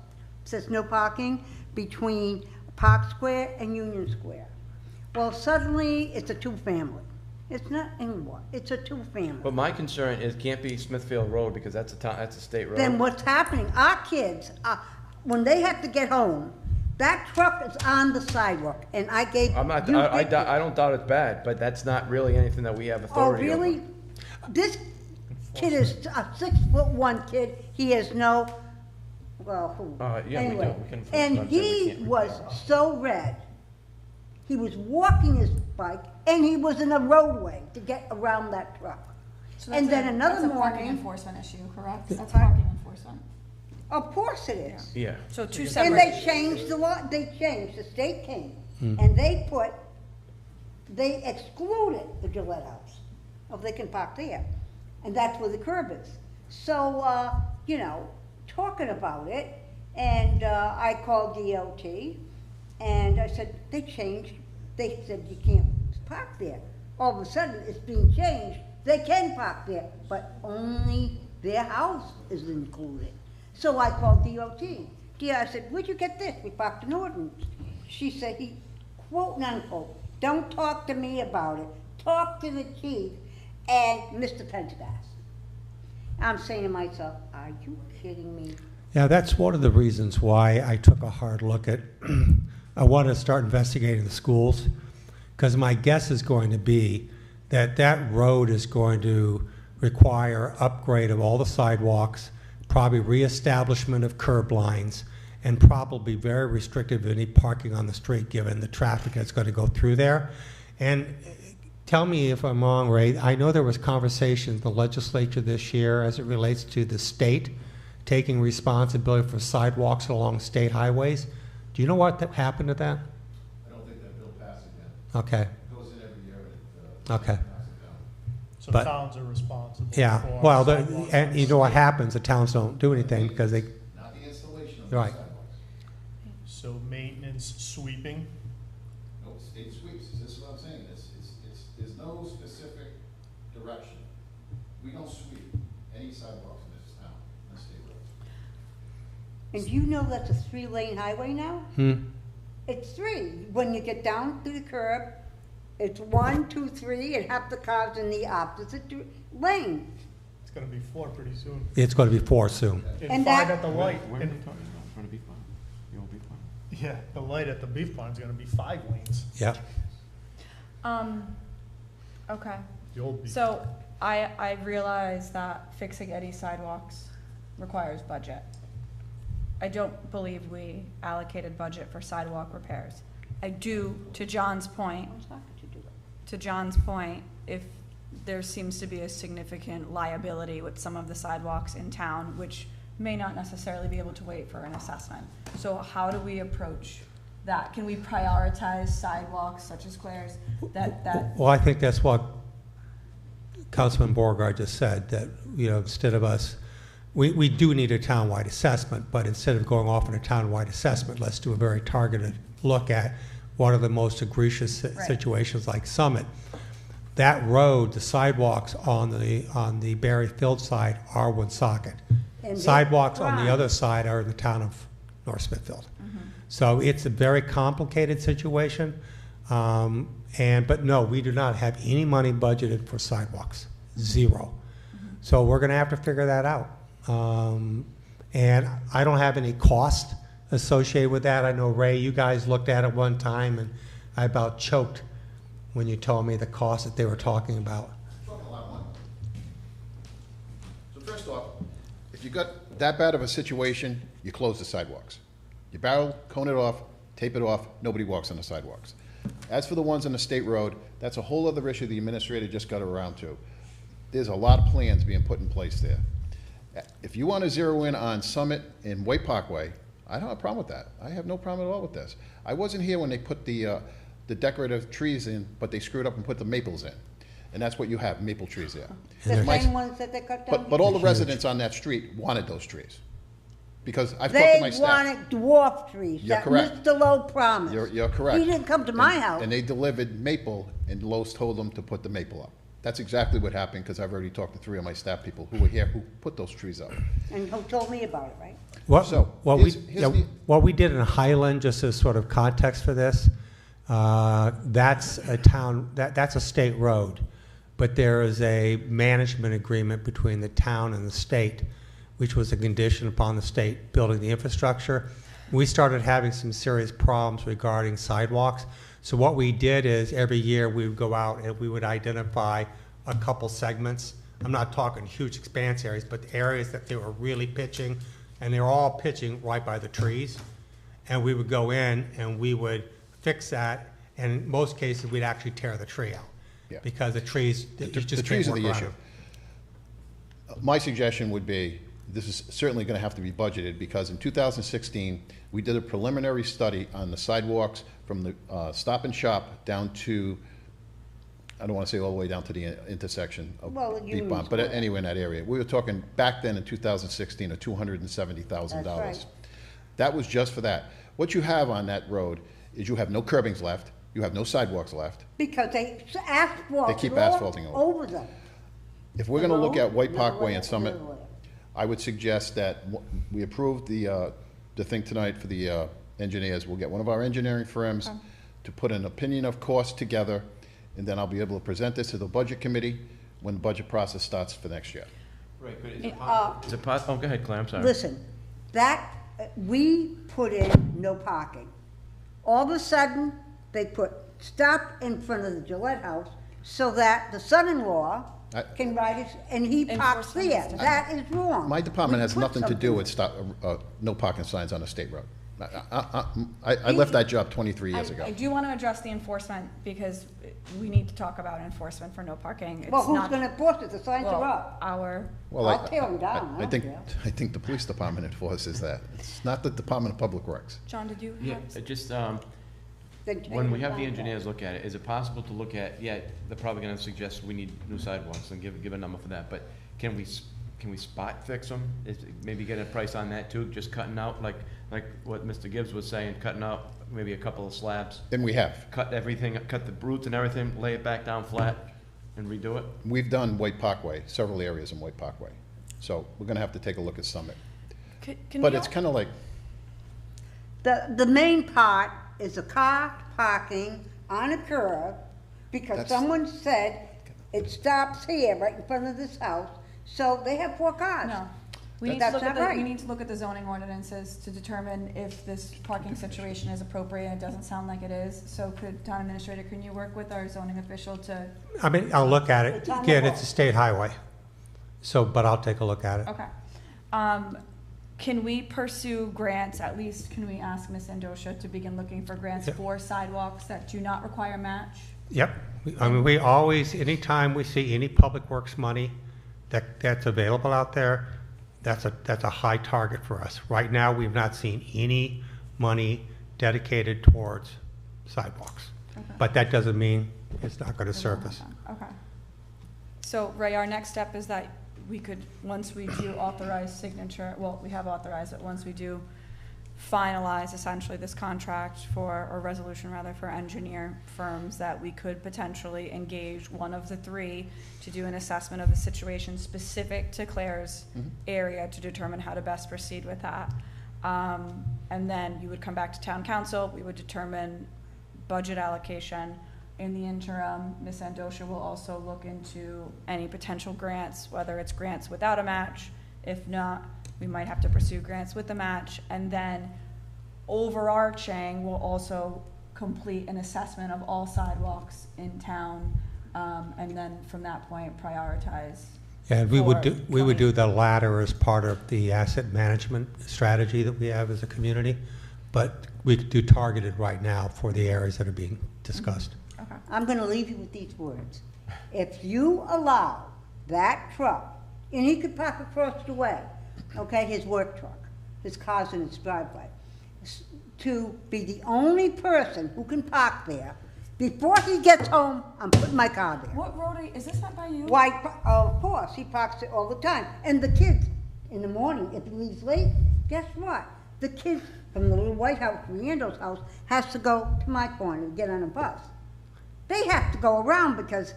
says no parking between Park Square and Union Square. Well, suddenly, it's a two-family. It's not anymore, it's a two-family. But my concern is, can't be Smithfield Road, because that's a state road. Then what's happening, our kids, when they have to get home, that truck is on the sidewalk, and I gave I'm not, you I pictures. don't doubt it's bad, but that's not really anything that we have Oh, authority over. really? This kid is a 6'1" kid, he has no, well, who? Yeah, we do. Anyway, We can enforce and it. I'm saying we he can't- was so red. He was walking his bike, and he was in a roadway to get around that truck. So And that's then a- another That's a parking morning, enforcement issue, correct? That's parking enforcement. of course it is. Yeah. So two And separate. they changed the law, the state came, and they excluded the Gillette House. Oh, they can park there, and that's where the curb is. So, talking about it, and I called DOT, and I said, they said you can't park there. All of a sudden, it's being changed, they can park there, but only their house is included. So I called DOT. I said, where'd you get this? We parked in ordinance. She said, he, quote unquote, don't talk to me about it. Talk to the chief and Mr. Pendergast. I'm saying to myself, are you kidding me? Yeah, that's one of the reasons why I took a hard look at, I wanted to start investigating the schools, because my guess is going to be that that road is going to require upgrade of all the sidewalks, probably reestablishment of curb lines, and probably very restrictive of any parking on the street, given the traffic that's going to go through there. And tell me if I'm wrong, Ray, I know there was conversation in the legislature this year as it relates to the state taking responsibility for sidewalks along state highways. Do you know what happened to that? I don't think that bill passed again. Okay, It goes in every year and okay. passes it down. So But- towns are responsible Yeah, for well, sidewalks. and you know what happens, the towns don't do anything because they, Not the installation of the Right. sidewalks. So maintenance, sweeping, No, state sweeps, this is what I'm saying, there's no specific direction. We don't sweep any sidewalks in this town, in the state roads. And you know that's a 3-lane highway now? It's 3. When you get down to the curb, it's 1, 2, 3, and half the cars in the opposite lane. it's gonna be 4 pretty soon. it's going to be 4 soon. And And 5 that- at the light. Where are And- we talking about? In front of Beef Farm? The old Beef Farm? Yeah, the light at the beef barn's gonna be 5 lanes, Yeah. Okay. the old beef. So I realize that fixing any sidewalks requires budget. I don't believe we allocated budget for sidewalk repairs. I do, to John's point, if there seems to be a significant liability with some of the sidewalks in town, which may not necessarily be able to wait for an assessment. So how do we approach that? Can we prioritize sidewalks such as squares that Well, I think that's what Councilman Beauregard just said, that, instead of us, we do need a townwide assessment, but instead of going off on a townwide assessment, let's do a very targeted look at what are the most egregious Right. situations like Summit. That road, the sidewalks on the Berry Field side are Woonsocket. And they- Sidewalks on the Right. other side are in the town of North Smithfield. So it's a very complicated situation. But no, we do not have any money budgeted for sidewalks, 0. So we're gonna have to figure that out. And I don't have any cost associated with that. I know, Ray, you guys looked at it one time, and I about choked when you told me the cost that they were talking about. Talking a lot of money. So first off, if you got that bad of a situation, you close the sidewalks. You barrel, cone it off, tape it off, nobody walks on the sidewalks. As for the ones on the state road, that's a whole other issue the administrator just got around to. There's a lot of plans being put in place there. If you want to zero in on Summit and White Parkway, I don't have a problem with that. I have no problem at all with this. I wasn't here when they put the decorative trees in, but they screwed up and put the maples in. and that's what you have, maple trees there. The My- same ones that they cut down? But all the residents on that street wanted those trees. Because I've talked to my They staff. wanted dwarf trees. You're that correct. Mr. Lowe promised. You're correct. He didn't come to my And- house. And they delivered maple, and Lowe's told them to put the maple up. That's exactly what happened, because I've already talked to 3 of my staff people who were here who put those trees up. And who told me about it, right? So, What here's the- what we did in Highland, just as sort of context for this, that's a town, that's a state road, but there is a management agreement between the town and the state, which was a condition upon the state building the infrastructure. We started having some serious problems regarding sidewalks. So what we did is every year we would go out and we would identify a couple segments. I'm not talking huge expanse areas, but areas that they were really pitching, and they were all pitching right by the trees. And we would go in and we would fix that, and in most cases, we'd actually tear the tree out. Yeah. Because the trees, you The just trees can't are the work around issue. them. My suggestion would be, this is certainly going to have to be budgeted, because in 2016, we did a preliminary study on the sidewalks from the Stop and Shop down to, I don't want to say all the way down to the intersection of Well, at Deep Union Pond, but Square. anywhere in that area. We were talking back then in 2016 of $270,000. That's right. That was just for that. What you have on that road is you have no curbings left, you have no sidewalks left. Because they asphalted They keep all asphalting over them. If we're going to look at White No, Parkway no, and Summit, no, no. I would suggest that we approve the thing tonight for the engineers. We'll get one of our engineering firms to put an opinion of cost together, and then I'll be able to present this to the budget committee when the budget process starts for next year. Right, but is it possible, oh, go ahead, Claire, I'm sorry. Listen, we put in no parking. All of a sudden, they put stop in front of the Gillette house so that the son-in-law can ride his, and he parks Enforcement there. is done. That is wrong. My department We has put nothing to do something with stop, no parking signs on a state road. I left that job 23 years ago. I do want to address the enforcement because we need to talk about enforcement for no parking. It's Well, who's not- gonna enforce it? The signs well, are up. Well, I'll tear them down. I don't think, care. I think the police department enforces that. It's not the Department of Public Works. John, did you Yeah, have? it just, Then take when we the have the signs down. engineers look at it, is it possible to look at, yeah, they're probably gonna suggest we need new sidewalks and give a number for that, but can we spot fix them? Maybe get a price on that too, just cutting out, like what Mr. Gibbs was saying, cutting out maybe a couple of slabs, And we have. cut everything, cut the roots and everything, lay it back down flat and redo it? We've done White Parkway, several areas in White Parkway. So we're going to have to take a look at Summit. Can But we it's all- kind of like, The main part is the car parking on a curb, because That's- someone said it stops here, right in front of this house, so they have 4 cars. No. We need to That's look at not we right. need to look at the zoning ordinances to determine if this parking situation is appropriate. It doesn't sound like it is. So could, town administrator, can you work with our zoning official to, I mean, I'll look at it. It's on the Again, it's a book. state highway. So, but I'll take a look at it. okay. Can we pursue grants, at least can we ask Ms. Andosha to begin looking for grants Yeah. for sidewalks that do not require match? Yep. I mean, we always, anytime we see any public works money that's available out there, that's a high target for us. Right now, we've not seen any money dedicated towards sidewalks. Okay. But that doesn't mean it's not going to It won't surface. happen. Okay. So, Ray, our next step is that we could, once we do authorize signature, well, we have authorized it, once we do finalize essentially this contract for, or resolution rather, for engineer firms, that we could potentially engage one of the 3 to do an assessment of the situation specific to Claire's area to determine how to best proceed with that. And then you would come back to town council, we would determine budget allocation. In the interim, Ms. Andosha will also look into any potential grants, whether it's grants without a match. If not, we might have to pursue grants with a match. And then overarching, we'll also complete an assessment of all sidewalks in town. And then from that point, prioritize. And we would for we would 20. do the latter as part of the asset management strategy that we have as a community. But we could do targeted right now for the areas that are being discussed. Okay. I'm gonna leave you with these words. If you allow that truck, and he could park across the way, okay, his work truck, his car's in his driveway, to be the only person who can park there, Before he gets home, I'm putting my car there. What road is this not by you? Why, of course, he parks it all the time. And the kids, in the morning, if he leaves late, guess what? The kids from the little White House, Randall's house, has to go to my corner and get on a bus. They have to go around because,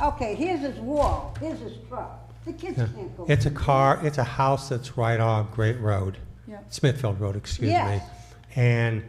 okay, here's his wall, here's his truck. The kids can't go. It's a house that's right on Great Road. Yeah. Smithfield Road, excuse me. Yes. And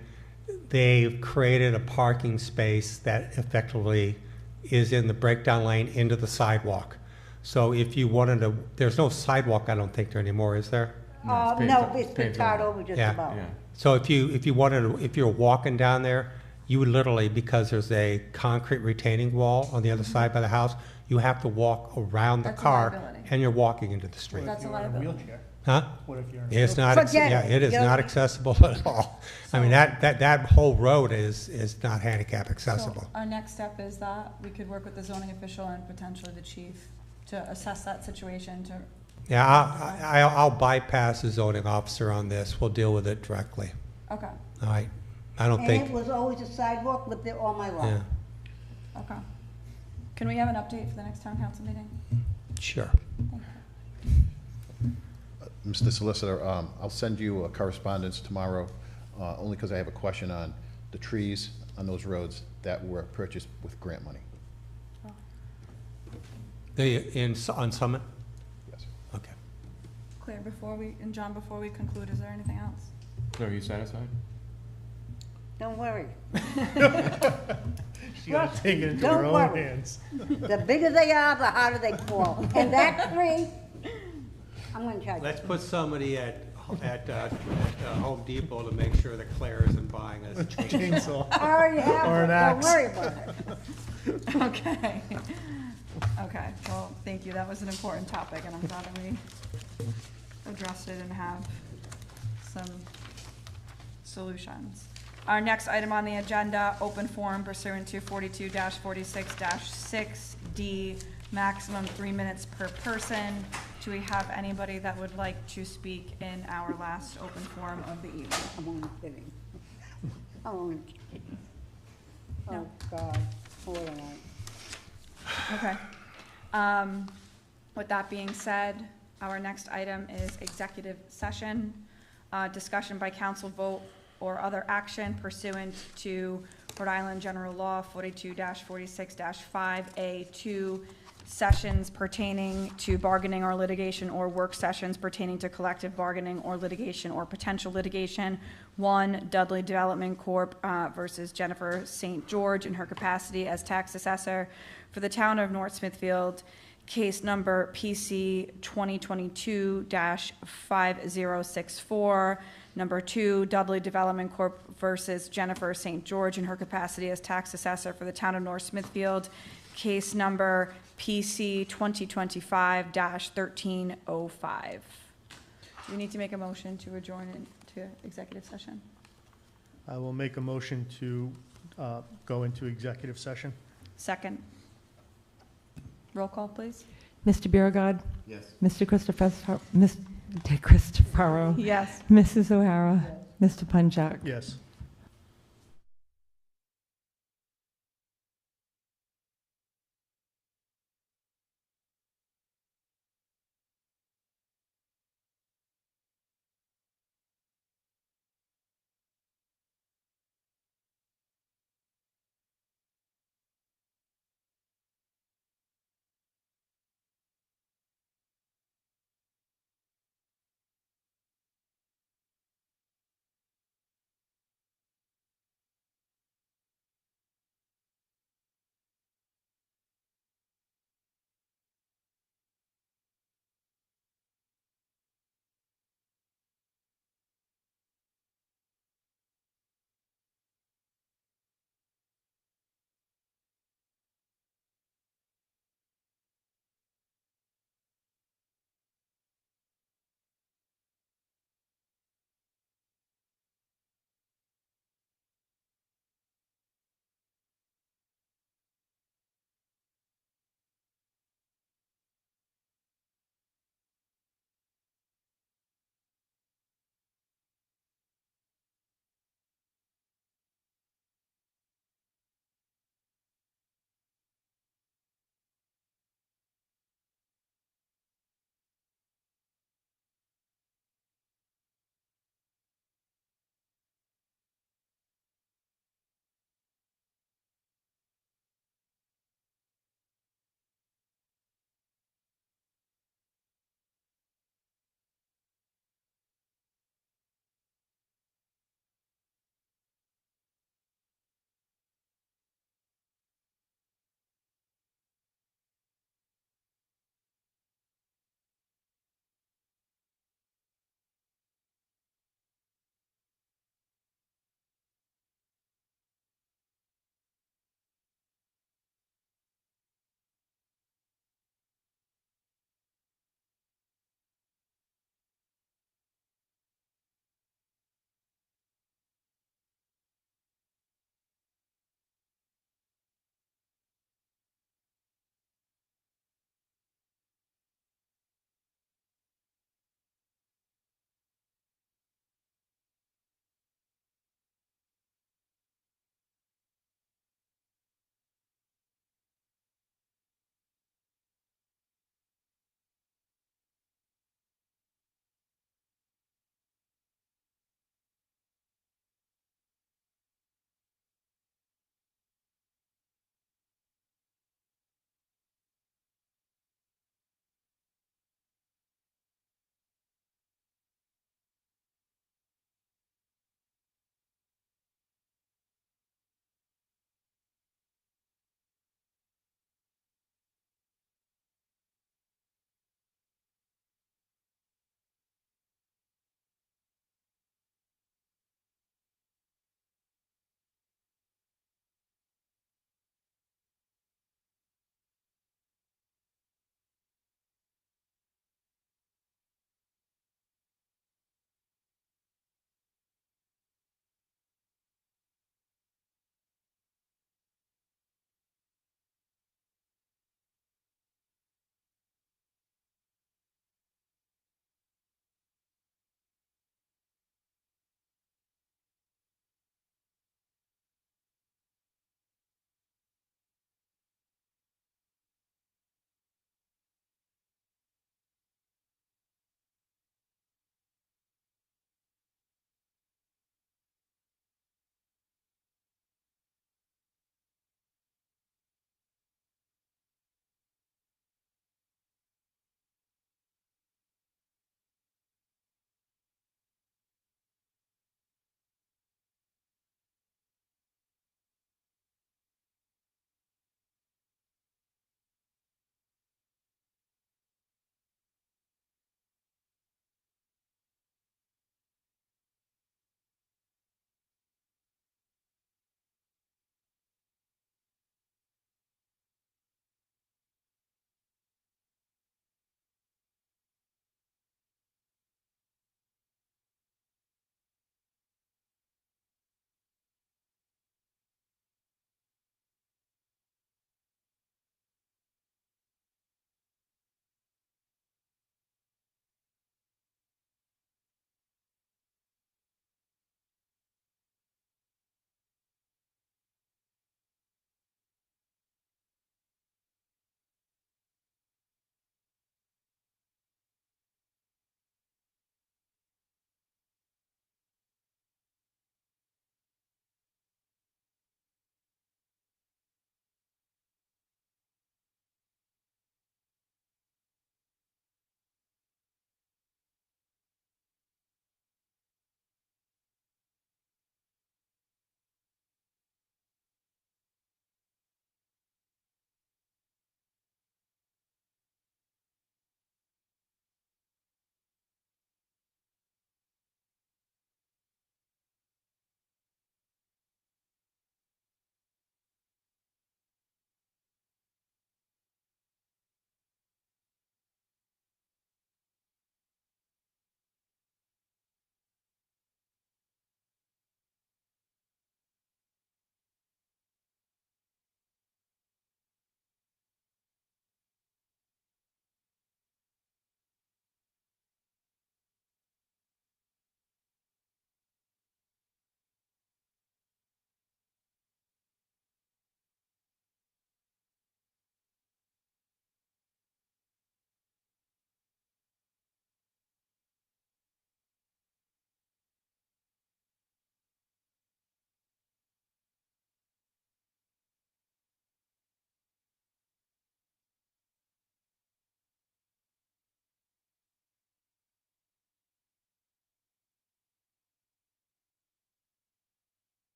they've created a parking space that effectively is in the breakdown lane into the sidewalk. So if you wanted to, there's no sidewalk, I don't think there anymore, is there? No, it's been tarred over just Yeah. about. So if you wanted to, if you're walking down there, you would literally, because there's a concrete retaining wall on the other side by the house, you have to walk around the That's a car, liability. and you're walking into the street. That's a If you're in a liability. wheelchair, Huh? what if you're in a It's not, Forget yeah, it. it is You not know- accessible at all. I mean, that whole road is not handicap accessible. So our next step is that we could work with the zoning official and potentially the chief to assess that situation to, Yeah, I'll bypass the zoning officer on this. We'll deal with it directly. okay, All right? I don't And it think, was always a sidewalk, lived there all my yeah, life. okay. Can we have an update for the next town council meeting? sure. Thank you. Mr. Solicitor, I'll send you a correspondence tomorrow, only because I have a question on the trees on those roads that were purchased with grant money. On Summit? Yes. Okay. Claire, and John, before we conclude, is there anything else? Claire, are you satisfied? Don't worry. She got to take it into Don't her own worry. hands. The bigger they are, the harder they fall. And that tree, I'm gonna charge you. Let's put somebody at Home Depot to make sure that Claire isn't buying us a tree. Chainsaw. I already have Or it, an don't axe. worry about it. Okay. Okay, well, thank you. That was an important topic, and I'm glad that we addressed it and have some solutions. Our next item on the agenda, open forum pursuant to 42-46-6D, maximum 3 minutes per person. Do we have anybody that would like to speak in our last open forum of the evening? I'm only kidding. I'm only kidding. No. Oh, God, hold on. Okay. With that being said, our next item is executive session. Discussion by council vote or other action pursuant to Rhode Island General Law 42-46-5A2, sessions pertaining to bargaining or litigation or work sessions pertaining to collective bargaining or litigation or potential litigation. 1, Dudley Development Corp. Versus Jennifer St. George in her capacity as tax assessor for the town of North Smithfield, case number PC 2022-5064. Number 2, Dudley Development Corp. Versus Jennifer St. George in her capacity as tax assessor for the town of North Smithfield, case number PC 2025-1305. Do we need to make a motion to adjourn into executive session? I will make a motion to go into executive session. Second. Roll call, please. Mr. Biragad. Yes. Mr. DeCristofaro. Yes. Mrs. O'Hara. Mr. Punjak. Yes.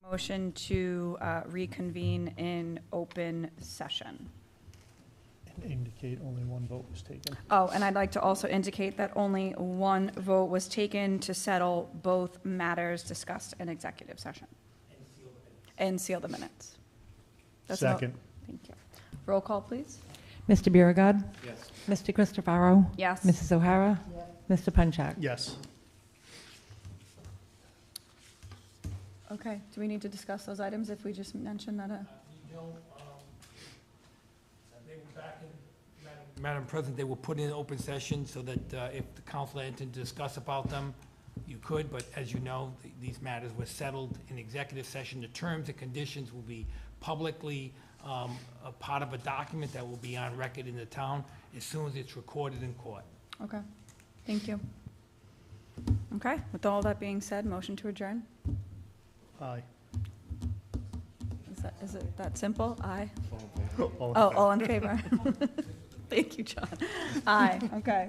Motion to reconvene in open session. And indicate only one vote was taken. Oh, and I'd like to also indicate that only one vote was taken to settle both matters discussed in executive session. And seal the minutes. That's all. Second. Thank you. Roll call, please. Mr. Biragad. Yes. Mr. Christopherow. Yes. Mrs. O'Hara. Mr. Punchak. Yes. Okay, do we need to discuss those items if we just mentioned that? They were back in, Madam President, they were put in open session so that if the council had to discuss about them, you could, but as you know, these matters were settled in executive session. The terms and conditions will be publicly a part of a document that will be on record in the town as soon as it's recorded in court. Okay, thank you. Okay, with all that being said, motion to adjourn? Aye. Is it that simple? Aye. All in Oh, favor? all in favor? Thank you, John. Aye, okay.